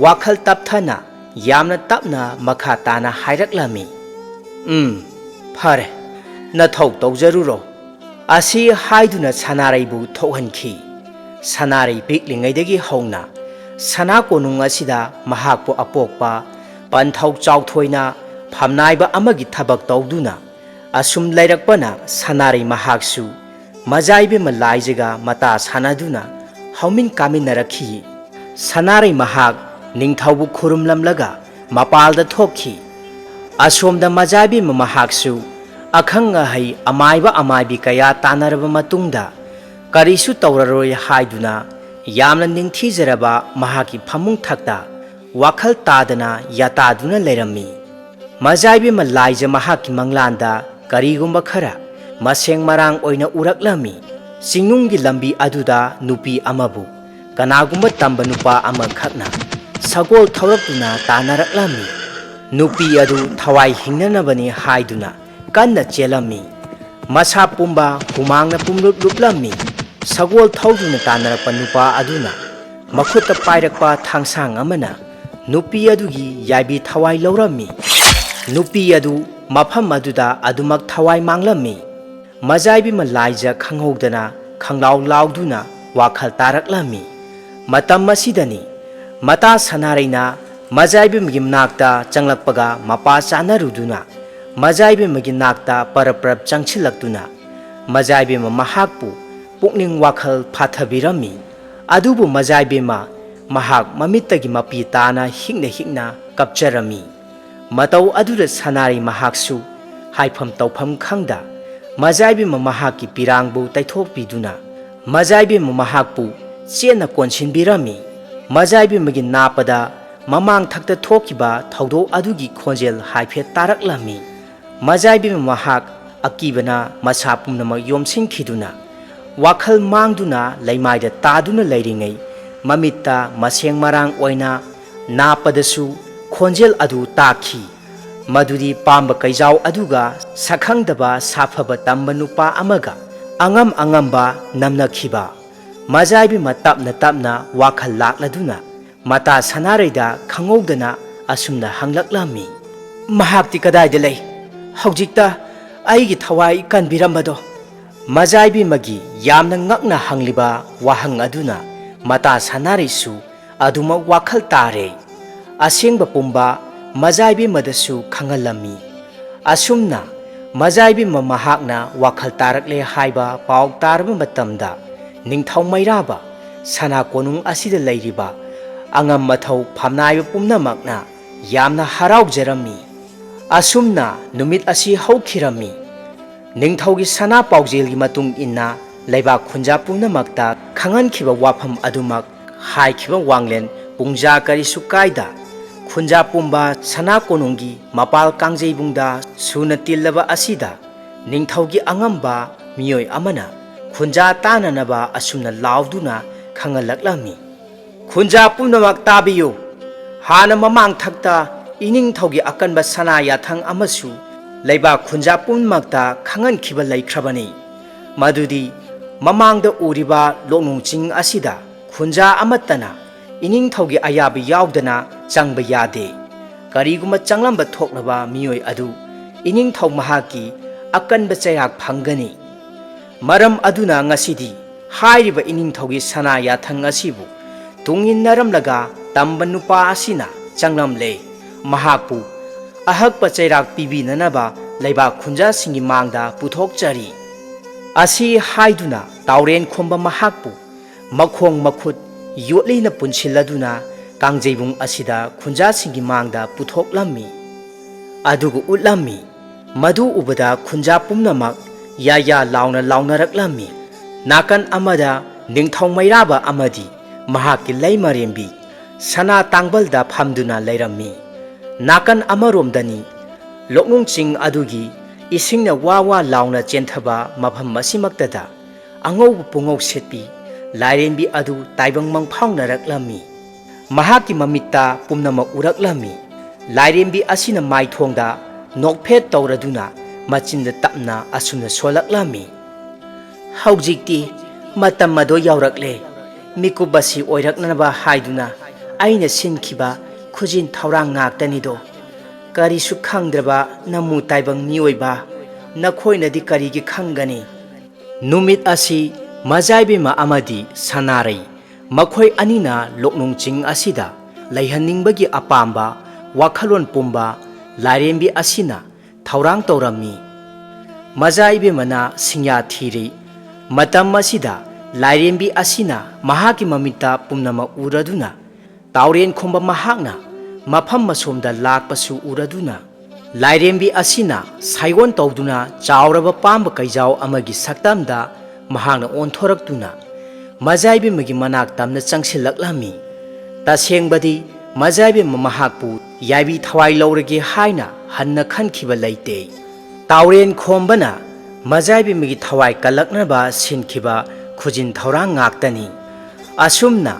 Speaker 2: ꯋꯥꯈꯜ ꯇꯞꯊꯅ ꯌꯥꯝꯅ ꯇꯞꯅ ꯃꯈꯥ ꯇꯥꯅ ꯍꯥꯏꯔꯛꯂꯝꯃꯤ ꯐꯔꯦ ꯅꯊꯧ ꯇꯧꯖꯔꯨꯔꯣ ꯑꯁꯤ ꯍꯥꯏꯗꯨꯅ ꯁꯅꯥꯔꯩꯕꯨ ꯊꯣꯛꯍꯟꯈꯤ ꯁꯅꯥꯔꯩ ꯄꯤꯛꯂꯤꯉꯩꯗꯒꯤ ꯍꯧꯅ ꯁꯅꯥ ꯀꯣꯅꯨꯡ ꯑꯁꯤꯗ ꯃꯍꯥꯛꯄꯨ ꯑꯄꯣꯛꯄ ꯄꯟꯊꯧ ꯆꯥꯎꯊꯣꯏꯅ ꯐꯝꯅꯥꯏꯕ ꯑꯃꯒꯤ ꯊꯕꯛ ꯇꯧꯗꯨꯅ ꯑꯁꯨꯝ ꯂꯩꯔꯛꯄꯅ ꯁꯅꯥꯔꯩ ꯃꯍꯥꯛꯁꯨ ꯃꯖꯥꯏꯕꯦꯝꯃ ꯂꯥꯏꯖꯒ ꯃꯇꯥ ꯁꯥꯟꯅꯗꯨꯅ ꯍꯧꯃꯤꯟ ꯀꯥꯃꯤꯟꯅꯔꯛꯈꯤ ꯁꯅꯥꯔꯩ ꯃꯍꯥꯛ ꯅꯤꯡꯊꯧꯕꯨ ꯈꯨꯔꯨꯝꯂꯝꯂꯒ ꯃꯄꯥꯜꯗ ꯊꯣꯛꯈꯤ ꯑꯁꯣꯝꯗ ꯃꯖꯥꯏꯕꯦꯝꯃ ꯃꯍꯥꯛꯁꯨ ꯑꯈꯪ ꯑꯍꯩ ꯑꯃꯥꯏꯕ ꯑꯃꯥꯏꯕꯤ ꯀꯌꯥ ꯇꯥꯟꯅꯔꯕ ꯃꯇꯨꯡꯗ ꯀꯔꯤꯁꯨ ꯇꯧꯔꯔꯣꯏ ꯍꯥꯏꯗꯨꯅ ꯌꯥꯝꯅ ꯅꯤꯡꯊꯤꯖꯔꯕ ꯃꯍꯥꯛꯀꯤ ꯐꯃꯨꯡ ꯊꯛꯇ ꯋꯥꯈꯜ ꯇꯥꯗꯅ ꯌꯥꯇꯥꯗꯨꯅ ꯂꯩꯔꯝꯃꯤ ꯃꯖꯥꯏꯕꯦꯝꯃ ꯂꯥꯏꯖ ꯃꯍꯥꯛꯀꯤ ꯃꯪꯂꯥꯟꯗ ꯀꯔꯤꯒꯨꯝꯕ ꯈꯔ ꯃꯁꯦꯡ ꯃꯔꯥꯡ ꯑꯣꯏꯅ ꯎꯔꯛꯂꯝꯃꯤ ꯆꯤꯡꯅꯨꯡꯒꯤ ꯂꯝꯕꯤ ꯑꯗꯨꯗ ꯅꯨꯄꯤ ꯑꯃꯕꯨ ꯀꯅꯥꯒꯨꯝꯕ ꯇꯝꯕ ꯅꯨꯄꯥ ꯑꯃꯈꯛꯅ ꯁꯒꯣꯜ ꯊꯧꯔꯛꯇꯨꯅ ꯇꯥꯟꯅꯔꯛꯂꯝꯃꯤ ꯅꯨꯄꯤ ꯑꯗꯨ ꯊꯋꯥꯏ ꯍꯤꯡꯅꯅꯕꯅꯤ ꯍꯥꯏꯗꯨꯅ ꯀꯟꯅ ꯆꯦꯜꯂꯝꯃꯤ ꯃꯁꯥ ꯄꯨꯝꯕ ꯍꯨꯃꯥꯡꯅ ꯄꯨꯡꯂꯨꯞ ꯂꯨꯞꯂꯝꯃꯤ ꯁꯒꯣꯜ ꯊꯧꯗꯨꯅ ꯇꯥꯟꯅꯔꯛꯄ ꯅꯨꯄꯥ ꯑꯗꯨꯅ ꯃꯈꯨꯠꯇ ꯄꯥꯏꯔꯛꯄ ꯊꯥꯡꯁꯥꯡ ꯑꯃꯅ ꯅꯨꯄꯤ ꯑꯗꯨꯒꯤ ꯌꯥꯏꯕꯤ ꯊꯋꯥꯏ ꯂꯧꯔꯝꯃꯤ ꯅꯨꯄꯤ ꯑꯗꯨ ꯃꯐꯝ ꯑꯗꯨꯗ ꯑꯗꯨꯃꯛ ꯊꯋꯥꯏ ꯃꯥꯡꯂꯝꯃꯤ ꯃꯖꯥꯏꯕꯦꯝꯃ ꯂꯥꯏꯖ ꯈꯪꯍꯧꯗꯅ ꯈꯪꯂꯥꯎ ꯂꯥꯎꯗꯨꯅ ꯋꯥꯈꯜ ꯇꯥꯔꯛꯂꯝꯃꯤ ꯃꯇꯝ ꯑꯁꯤꯗꯅꯤ ꯃꯇꯥ ꯁꯅꯥꯔꯩꯅ ꯃꯖꯥꯏꯕꯦꯝꯃꯒꯤ ꯃꯅꯥꯛꯇ ꯆꯪꯂꯛꯄꯒ ꯃꯄꯥ ꯆꯥꯅꯔꯨꯗꯨꯅ ꯃꯖꯥꯏꯕꯦꯝꯃꯒꯤ ꯅꯥꯛꯇ ꯄꯔꯞ ꯆꯪꯁꯤꯜꯂꯛꯇꯨꯅ ꯃꯖꯥꯏꯕꯦꯝꯃ ꯃꯍꯥꯛꯄꯨ ꯄꯨꯛꯅꯤꯡ ꯋꯥꯈꯜ ꯐꯥꯊꯕꯤꯔꯝꯃꯤ ꯑꯗꯨꯕꯨ ꯃꯖꯥꯏꯕꯦꯝꯃ ꯃꯍꯥꯛ ꯃꯃꯤꯠꯇꯒꯤ ꯃꯄꯤ ꯇꯥꯅ ꯍꯤꯛꯅ ꯀꯞꯆꯔꯝꯃꯤ ꯃꯇꯧ ꯑꯗꯨꯗ ꯁꯅꯥꯔꯩ ꯃꯍꯥꯛꯁꯨ ꯍꯥꯏꯐꯝ ꯇꯧꯐꯝ ꯈꯪꯗ ꯃꯖꯥꯏꯕꯦꯝꯃ ꯃꯍꯥꯛꯀꯤ ꯄꯤꯔꯥꯡꯕꯨ ꯇꯩꯊꯣꯛꯄꯤꯗꯨꯅ ꯃꯖꯥꯏꯕꯦꯝꯃ ꯃꯍꯥꯛꯄꯨ ꯆꯦꯠꯅ ꯀꯣꯟꯁꯤꯟꯕꯤꯔꯝꯃꯤ ꯃꯖꯥꯏꯕꯦꯝꯃꯒꯤ ꯅꯥꯄꯗ ꯃꯃꯥꯡ ꯊꯛꯇ ꯊꯣꯛꯈꯤꯕ ꯊꯧꯗꯣꯛ ꯑꯗꯨꯒꯤ ꯈꯣꯟꯖꯦꯜ ꯍꯥꯏꯐꯦꯠ ꯇꯥꯔꯛꯂꯝꯃꯤ ꯃꯖꯥꯏꯕꯦꯝꯃ ꯃꯍꯥꯛ ꯑꯀꯤꯕꯅ ꯃꯁꯥ ꯄꯨꯝꯅꯃꯛ ꯌꯣꯝꯁꯤꯟꯈꯤꯗꯨꯅ ꯋꯥꯈꯜ ꯃꯥꯡꯗꯨꯅ ꯂꯩꯃꯥꯏꯗ ꯇꯥꯗꯨꯅ ꯂꯩꯔꯤꯉꯩ ꯃꯃꯤꯠꯇ ꯃꯁꯦꯡ ꯃꯔꯥꯡ ꯑꯣꯏꯅ ꯅꯥꯄꯗꯁꯨ ꯈꯣꯟꯖꯦꯜ ꯑꯗꯨ ꯇꯥꯈꯤ ꯃꯗꯨꯗꯤ ꯄꯥꯝꯕ ꯀꯩꯖꯥꯎ ꯑꯗꯨꯒ ꯁꯛꯈꯪꯗꯕ ꯁꯥꯐꯕ ꯇꯝꯕ ꯅꯨꯄꯥ ꯑꯃꯒ ꯑꯉꯝꯕ ꯅꯝꯅꯈꯤꯕ ꯃꯖꯥꯏꯕꯦꯝꯃ ꯇꯞꯅ ꯋꯥꯈꯜ ꯂꯥꯛꯂꯗꯨꯅ ꯃꯇꯥ ꯁꯅꯥꯔꯩꯗ ꯈꯪꯍꯧꯗꯅ ꯑꯁꯨꯝꯅ ꯍꯪꯂꯛꯂꯝꯃꯤ ꯃꯍꯥꯛꯇꯤ ꯀꯗꯥꯏꯗ ꯂꯩ ꯍꯧꯖꯤꯛꯇ ꯑꯩꯒꯤ ꯊꯋꯥꯏ ꯀꯟꯕꯤꯔꯝꯕꯗꯣ ꯃꯖꯥꯏꯕꯦꯝꯃꯒꯤ ꯌꯥꯝꯅ ꯉꯛꯅ ꯍꯪꯂꯤꯕ ꯋꯥꯍꯪ ꯑꯗꯨꯅ ꯃꯇꯥ ꯁꯅꯥꯔꯩꯁꯨ ꯑꯗꯨꯃꯛ ꯋꯥꯈꯜ ꯇꯥꯔꯦ ꯑꯁꯦꯡꯕ ꯄꯨꯝꯕ ꯃꯖꯥꯏꯕꯦꯝꯃꯗꯁꯨ ꯈꯪꯍꯜꯂꯝꯃꯤ ꯑꯁꯨꯝꯅ ꯃꯖꯥꯏꯕꯦꯝꯃ ꯃꯍꯥꯛꯅ ꯋꯥꯈꯜ ꯇꯥꯔꯛꯂꯦ ꯍꯥꯏꯕ ꯄꯥꯎ ꯇꯥꯔꯕ ꯃꯇꯝꯗ ꯅꯤꯡꯊꯧ ꯃꯩꯔꯥꯕ ꯁꯅꯥ ꯀꯣꯅꯨꯡ ꯑꯁꯤꯗ ꯂꯩꯔꯤꯕ ꯑꯉꯝ ꯃꯊꯧ ꯐꯝꯅꯥꯏꯕ ꯄꯨꯝꯅꯃꯛꯅ ꯌꯥꯝꯅ ꯍꯔꯥꯎꯖꯔꯝꯃꯤ ꯑꯁꯨꯝꯅ ꯅꯨꯃꯤꯠ ꯑꯁꯤ ꯍꯧꯈꯤꯔꯝꯃꯤ ꯅꯤꯡꯊꯧꯒꯤ ꯁꯅꯥ ꯄꯥꯎꯖꯦꯜꯒꯤ ꯃꯇꯨꯡ ꯏꯟꯅ ꯂꯩꯕꯥꯛ ꯈꯨꯟꯖꯥ ꯄꯨꯝꯅꯃꯛꯇ ꯈꯪꯍꯟꯈꯤꯕ ꯋꯥꯐꯝ ꯑꯗꯨꯃꯛ ꯍꯥꯏꯈꯤꯕ ꯋꯥꯡꯂꯦꯟ ꯄꯨꯡꯖꯥ ꯀꯔꯤꯁꯨ ꯀꯥꯏꯗ ꯈꯨꯟꯖꯥ ꯄꯨꯝꯕ ꯁꯅꯥ ꯀꯣꯅꯨꯡꯒꯤ ꯃꯄꯥꯜ ꯀꯥꯡꯖꯩꯕꯨꯡꯗ ꯁꯨꯅ ꯇꯤꯜꯂꯕ ꯑꯁꯤꯗ ꯅꯤꯡꯊꯧꯒꯤ ꯑꯉꯝꯕ ꯃꯤꯑꯣꯏ ꯑꯃꯅ ꯈꯨꯟꯖꯥ ꯇꯥꯟꯅꯅꯕ ꯑꯁꯨꯝꯅ ꯂꯥꯎꯗꯨꯅ ꯈꯪꯍꯜꯂꯛꯂꯝꯃꯤ ꯈꯨꯟꯖꯥ ꯄꯨꯝꯅꯃꯛ ꯇꯥꯕꯤꯌꯨ ꯍꯥꯟꯅ ꯃꯃꯥꯡ ꯊꯛꯇ ꯏꯅꯤꯡꯊꯧꯒꯤ ꯑꯀꯟꯕ ꯁꯅꯥ ꯌꯥꯊꯪ ꯑꯃꯁꯨ ꯂꯩꯕꯥꯛ ꯈꯨꯟꯖꯥ ꯄꯨꯝꯅꯃꯛꯇ ꯈꯪꯍꯟꯈꯤꯕ ꯂꯩꯈ꯭ꯔꯕꯅꯤ ꯃꯗꯨꯗꯤ ꯃꯃꯥꯡꯗ ꯎꯔꯤꯕ ꯂꯣꯛꯅꯨꯡ ꯆꯤꯡ ꯑꯁꯤꯗ ꯈꯨꯟꯖꯥ ꯑꯃꯠꯇꯅ ꯏꯅꯤꯡꯊꯧꯒꯤ ꯑꯌꯥꯕ ꯌꯥꯎꯗꯅ ꯆꯪꯕ ꯌꯥꯗꯦ ꯀꯔꯤꯒꯨꯝꯕ ꯆꯪꯂꯝꯕ ꯊꯣꯛꯂꯕ ꯃꯤꯑꯣꯏ ꯑꯗꯨ ꯏꯅꯤꯡꯊꯧ ꯃꯍꯥꯛꯀꯤ ꯑꯀꯟꯕ ꯆꯩꯔꯥꯛ ꯐꯪꯒꯅꯤ ꯃꯔꯝ ꯑꯗꯨꯅ ꯉꯁꯤꯗꯤ ꯍꯥꯏꯔꯤꯕ ꯏꯅꯤꯡꯊꯧꯒꯤ ꯁꯅꯥ ꯌꯥꯊꯪ ꯑꯁꯤꯕꯨ ꯇꯨꯡꯏꯟꯅꯔꯝꯂꯒ ꯇꯝꯕ ꯅꯨꯄꯥ ꯑꯁꯤꯅ ꯆꯪꯂꯝꯂꯦ ꯃꯍꯥꯛꯄꯨ ꯑꯍꯛꯄ ꯆꯩꯔꯥꯛ ꯄꯤꯕꯤꯅꯅꯕ ꯂꯩꯕꯥꯛ ꯈꯨꯟꯖꯥꯁꯤꯡꯒꯤ ꯃꯥꯡꯗ ꯄꯨꯊꯣꯛꯆꯔꯤ ꯑꯁꯤ ꯍꯥꯏꯗꯨꯅ ꯇꯥꯎꯔꯦꯟ ꯈꯣꯝꯕ ꯃꯍꯥꯛꯄꯨ ꯃꯈꯣꯡ ꯃꯈꯨꯠ ꯌꯣꯠꯂꯤꯅ ꯄꯨꯟꯁꯤꯜꯂꯗꯨꯅ ꯀꯥꯡꯖꯩꯕꯨꯡ ꯑꯁꯤꯗ ꯈꯨꯟꯖꯥꯁꯤꯡꯒꯤ ꯃꯥꯡꯗ ꯄꯨꯊꯣꯛꯂꯝꯃꯤ ꯑꯗꯨꯒ ꯎꯠꯂꯝꯃꯤ ꯃꯗꯨ ꯎꯕꯗ ꯈꯨꯟꯖꯥ ꯄꯨꯝꯅꯃꯛ ꯌꯥ ꯂꯥꯎꯅ ꯂꯥꯎꯅꯔꯛꯂꯝꯃꯤ ꯅꯥꯀꯟ ꯑꯃꯗ ꯅꯤꯡꯊꯧ ꯃꯩꯔꯥꯕ ꯑꯃꯗꯤ ꯃꯍꯥꯛꯀꯤ ꯂꯩꯃꯔꯦꯝꯕꯤ ꯁꯅꯥ ꯇꯥꯡꯕꯜꯗ ꯐꯝꯗꯨꯅ ꯂꯩꯔꯝꯃꯤ꯫ ꯅꯥꯀꯟ ꯑꯃꯔꯣꯝꯗꯅꯤ ꯂꯣꯛꯅꯨꯡ ꯆꯤꯡ ꯑꯗꯨꯒꯤ ꯏꯁꯤꯡꯅ ꯋꯥ ꯋꯥ ꯂꯥꯎꯅ ꯆꯦꯟꯊꯕ ꯃꯐꯝ ꯑꯁꯤꯃꯛꯇꯗ ꯑꯉꯧꯕ ꯄꯨꯡꯉꯧ ꯁꯦꯠꯄꯤ ꯂꯥꯏꯔꯦꯝꯕꯤ ꯑꯗꯨ ꯇꯥꯏꯕꯪ ꯃꯪꯐꯥꯎꯅꯔꯛꯂꯝꯃꯤ꯫ ꯃꯍꯥꯛꯀꯤ ꯃꯃꯤꯠꯇ ꯄꯨꯝꯅꯃꯛ ꯎꯔꯛꯂꯝꯃꯤ꯫ ꯂꯥꯏꯔꯦꯝꯕꯤ ꯑꯁꯤꯅ ꯃꯥꯏꯊꯣꯡꯗ ꯅꯣꯛꯐꯦꯠ ꯇꯧꯔꯗꯨꯅ ꯃꯆꯤꯟꯗ ꯇꯞꯅ ꯑꯁꯨꯝꯅ ꯁꯣꯜꯂꯛꯂꯝꯃꯤ꯫ ꯍꯧꯖꯤꯛꯇꯤ ꯃꯇꯝ ꯑꯗꯣ ꯌꯧꯔꯛꯂꯦ꯫ ꯃꯤꯀꯨꯞ ꯑꯁꯤ ꯑꯣꯏꯔꯛꯅꯕ ꯍꯥꯏꯗꯨꯅ ꯑꯩꯅ ꯁꯤꯟꯈꯤꯕ ꯈꯨꯖꯤꯟ ꯊꯧꯔꯥꯡ ꯉꯥꯛꯇꯅꯤꯗꯣ꯫ ꯀꯔꯤꯁꯨ ꯈꯪꯗ꯭ꯔꯕ ꯅꯃꯨ ꯇꯥꯏꯕꯪ ꯃꯤꯑꯣꯏꯕ, ꯅꯈꯣꯏꯅꯗꯤ ꯀꯔꯤꯒꯤ ꯈꯪꯒꯅꯤ? ꯅꯨꯃꯤꯠ ꯑꯁꯤ ꯃꯖꯥꯏꯕꯦꯝꯃ ꯑꯃꯗꯤ ꯁꯅꯥꯔꯩ ꯃꯈꯣꯏ ꯑꯅꯤꯅ ꯂꯣꯛꯅꯨꯡ ꯆꯤꯡ ꯑꯁꯤꯗ ꯂꯩꯍꯟꯅꯤꯡꯕꯒꯤ ꯑꯄꯥꯝꯕ ꯋꯥꯈꯜꯂꯣꯟ ꯄꯨꯝꯕ ꯂꯥꯏꯔꯦꯝꯕꯤ ꯑꯁꯤꯅ ꯊꯧꯔꯥꯡ ꯇꯧꯔꯝꯃꯤ꯫ ꯃꯖꯥꯏꯕꯦꯝꯃꯅ ꯁꯤꯡꯌꯥ ꯊꯤꯔꯤ꯫ ꯃꯇꯝ ꯑꯁꯤꯗ ꯂꯥꯏꯔꯦꯝꯕꯤ ꯑꯁꯤꯅ ꯃꯍꯥꯛꯀꯤ ꯃꯃꯤꯠꯇ ꯄꯨꯝꯅꯃꯛ ꯎꯔꯗꯨꯅ ꯇꯥꯎꯔꯦꯟ ꯈꯣꯝꯕ ꯃꯍꯥꯛꯅ ꯃꯐꯝ ꯑꯁꯣꯝꯗ ꯂꯥꯛꯄꯁꯨ ꯎꯔꯗꯨꯅ ꯂꯥꯏꯔꯦꯝꯕꯤ ꯑꯁꯤꯅ ꯁꯥꯏꯑꯣꯟ ꯇꯧꯗꯨꯅ ꯆꯥꯎꯔꯕ ꯄꯥꯝꯕ ꯀꯩꯖꯥꯎ ꯑꯃꯒꯤ ꯁꯛꯇꯝꯗ ꯃꯍꯥꯛꯅ ꯑꯣꯟꯊꯣꯔꯛꯇꯨꯅ ꯃꯖꯥꯏꯕꯦꯝꯃꯒꯤ ꯃꯅꯥꯛ ꯇꯝꯅ ꯆꯪꯁꯤꯜꯂꯛꯂꯝꯃꯤ꯫ ꯇꯁꯦꯡꯕꯗꯤ ꯃꯖꯥꯏꯕꯦꯝꯃ ꯃꯍꯥꯛꯄꯨ ꯌꯥꯏꯕꯤ ꯊꯋꯥꯏ ꯂꯧꯔꯒꯦ ꯍꯥꯏꯅ ꯍꯟꯅ ꯈꯟꯈꯤꯕ ꯂꯩꯇꯦ꯫ ꯇꯥꯎꯔꯦꯟ ꯈꯣꯝꯕꯅ ꯃꯖꯥꯏꯕꯦꯝꯃꯒꯤ ꯊꯋꯥꯏ ꯀꯜꯂꯛꯅꯕ ꯁꯤꯟꯈꯤꯕ ꯈꯨꯖꯤꯟ ꯊꯧꯔꯥꯡ ꯉꯥꯛꯇꯅꯤ꯫ ꯑꯁꯨꯝꯅ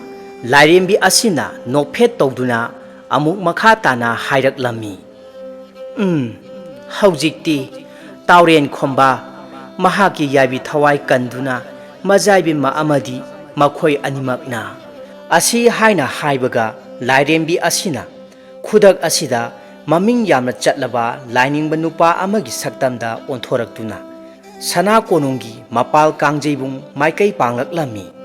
Speaker 2: ꯂꯥꯏꯔꯦꯝꯕꯤ ꯑꯁꯤꯅ ꯅꯣꯛꯐꯦꯠ ꯇꯧꯗꯨꯅ ꯑꯃꯨꯛ ꯃꯈꯥ ꯇꯥꯅ ꯍꯥꯏꯔꯛꯂꯝꯃꯤ꯫ ꯍꯧꯖꯤꯛꯇꯤ ꯇꯥꯎꯔꯦꯟ ꯈꯣꯝꯕ ꯃꯍꯥꯛꯀꯤ ꯌꯥꯏꯕꯤ ꯊꯋꯥꯏ ꯀꯟꯗꯨꯅ ꯃꯖꯥꯏꯕꯦꯝꯃ ꯑꯃꯗꯤ ꯃꯈꯣꯏ ꯑꯅꯤꯃꯛꯅ ꯑꯁꯤ ꯍꯥꯏꯅ ꯍꯥꯏꯕꯒ ꯂꯥꯏꯔꯦꯝꯕꯤ ꯑꯁꯤꯅ ꯈꯨꯗꯛ ꯑꯁꯤꯗ ꯃꯃꯤꯡ ꯌꯥꯝꯅ ꯆꯠꯂꯕ ꯂꯥꯏꯅꯤꯡꯕ ꯅꯨꯄꯥ ꯑꯃꯒꯤ ꯁꯛꯇꯝꯗ ꯑꯣꯟꯊꯣꯔꯛꯇꯨꯅ ꯁꯅꯥ ꯀꯣꯅꯨꯡꯒꯤ ꯃꯄꯥꯜ ꯀꯥꯡꯖꯩꯕꯨꯡ ꯃꯥꯏꯀꯩ ꯄꯥꯡꯂꯛꯂꯝꯃꯤ꯫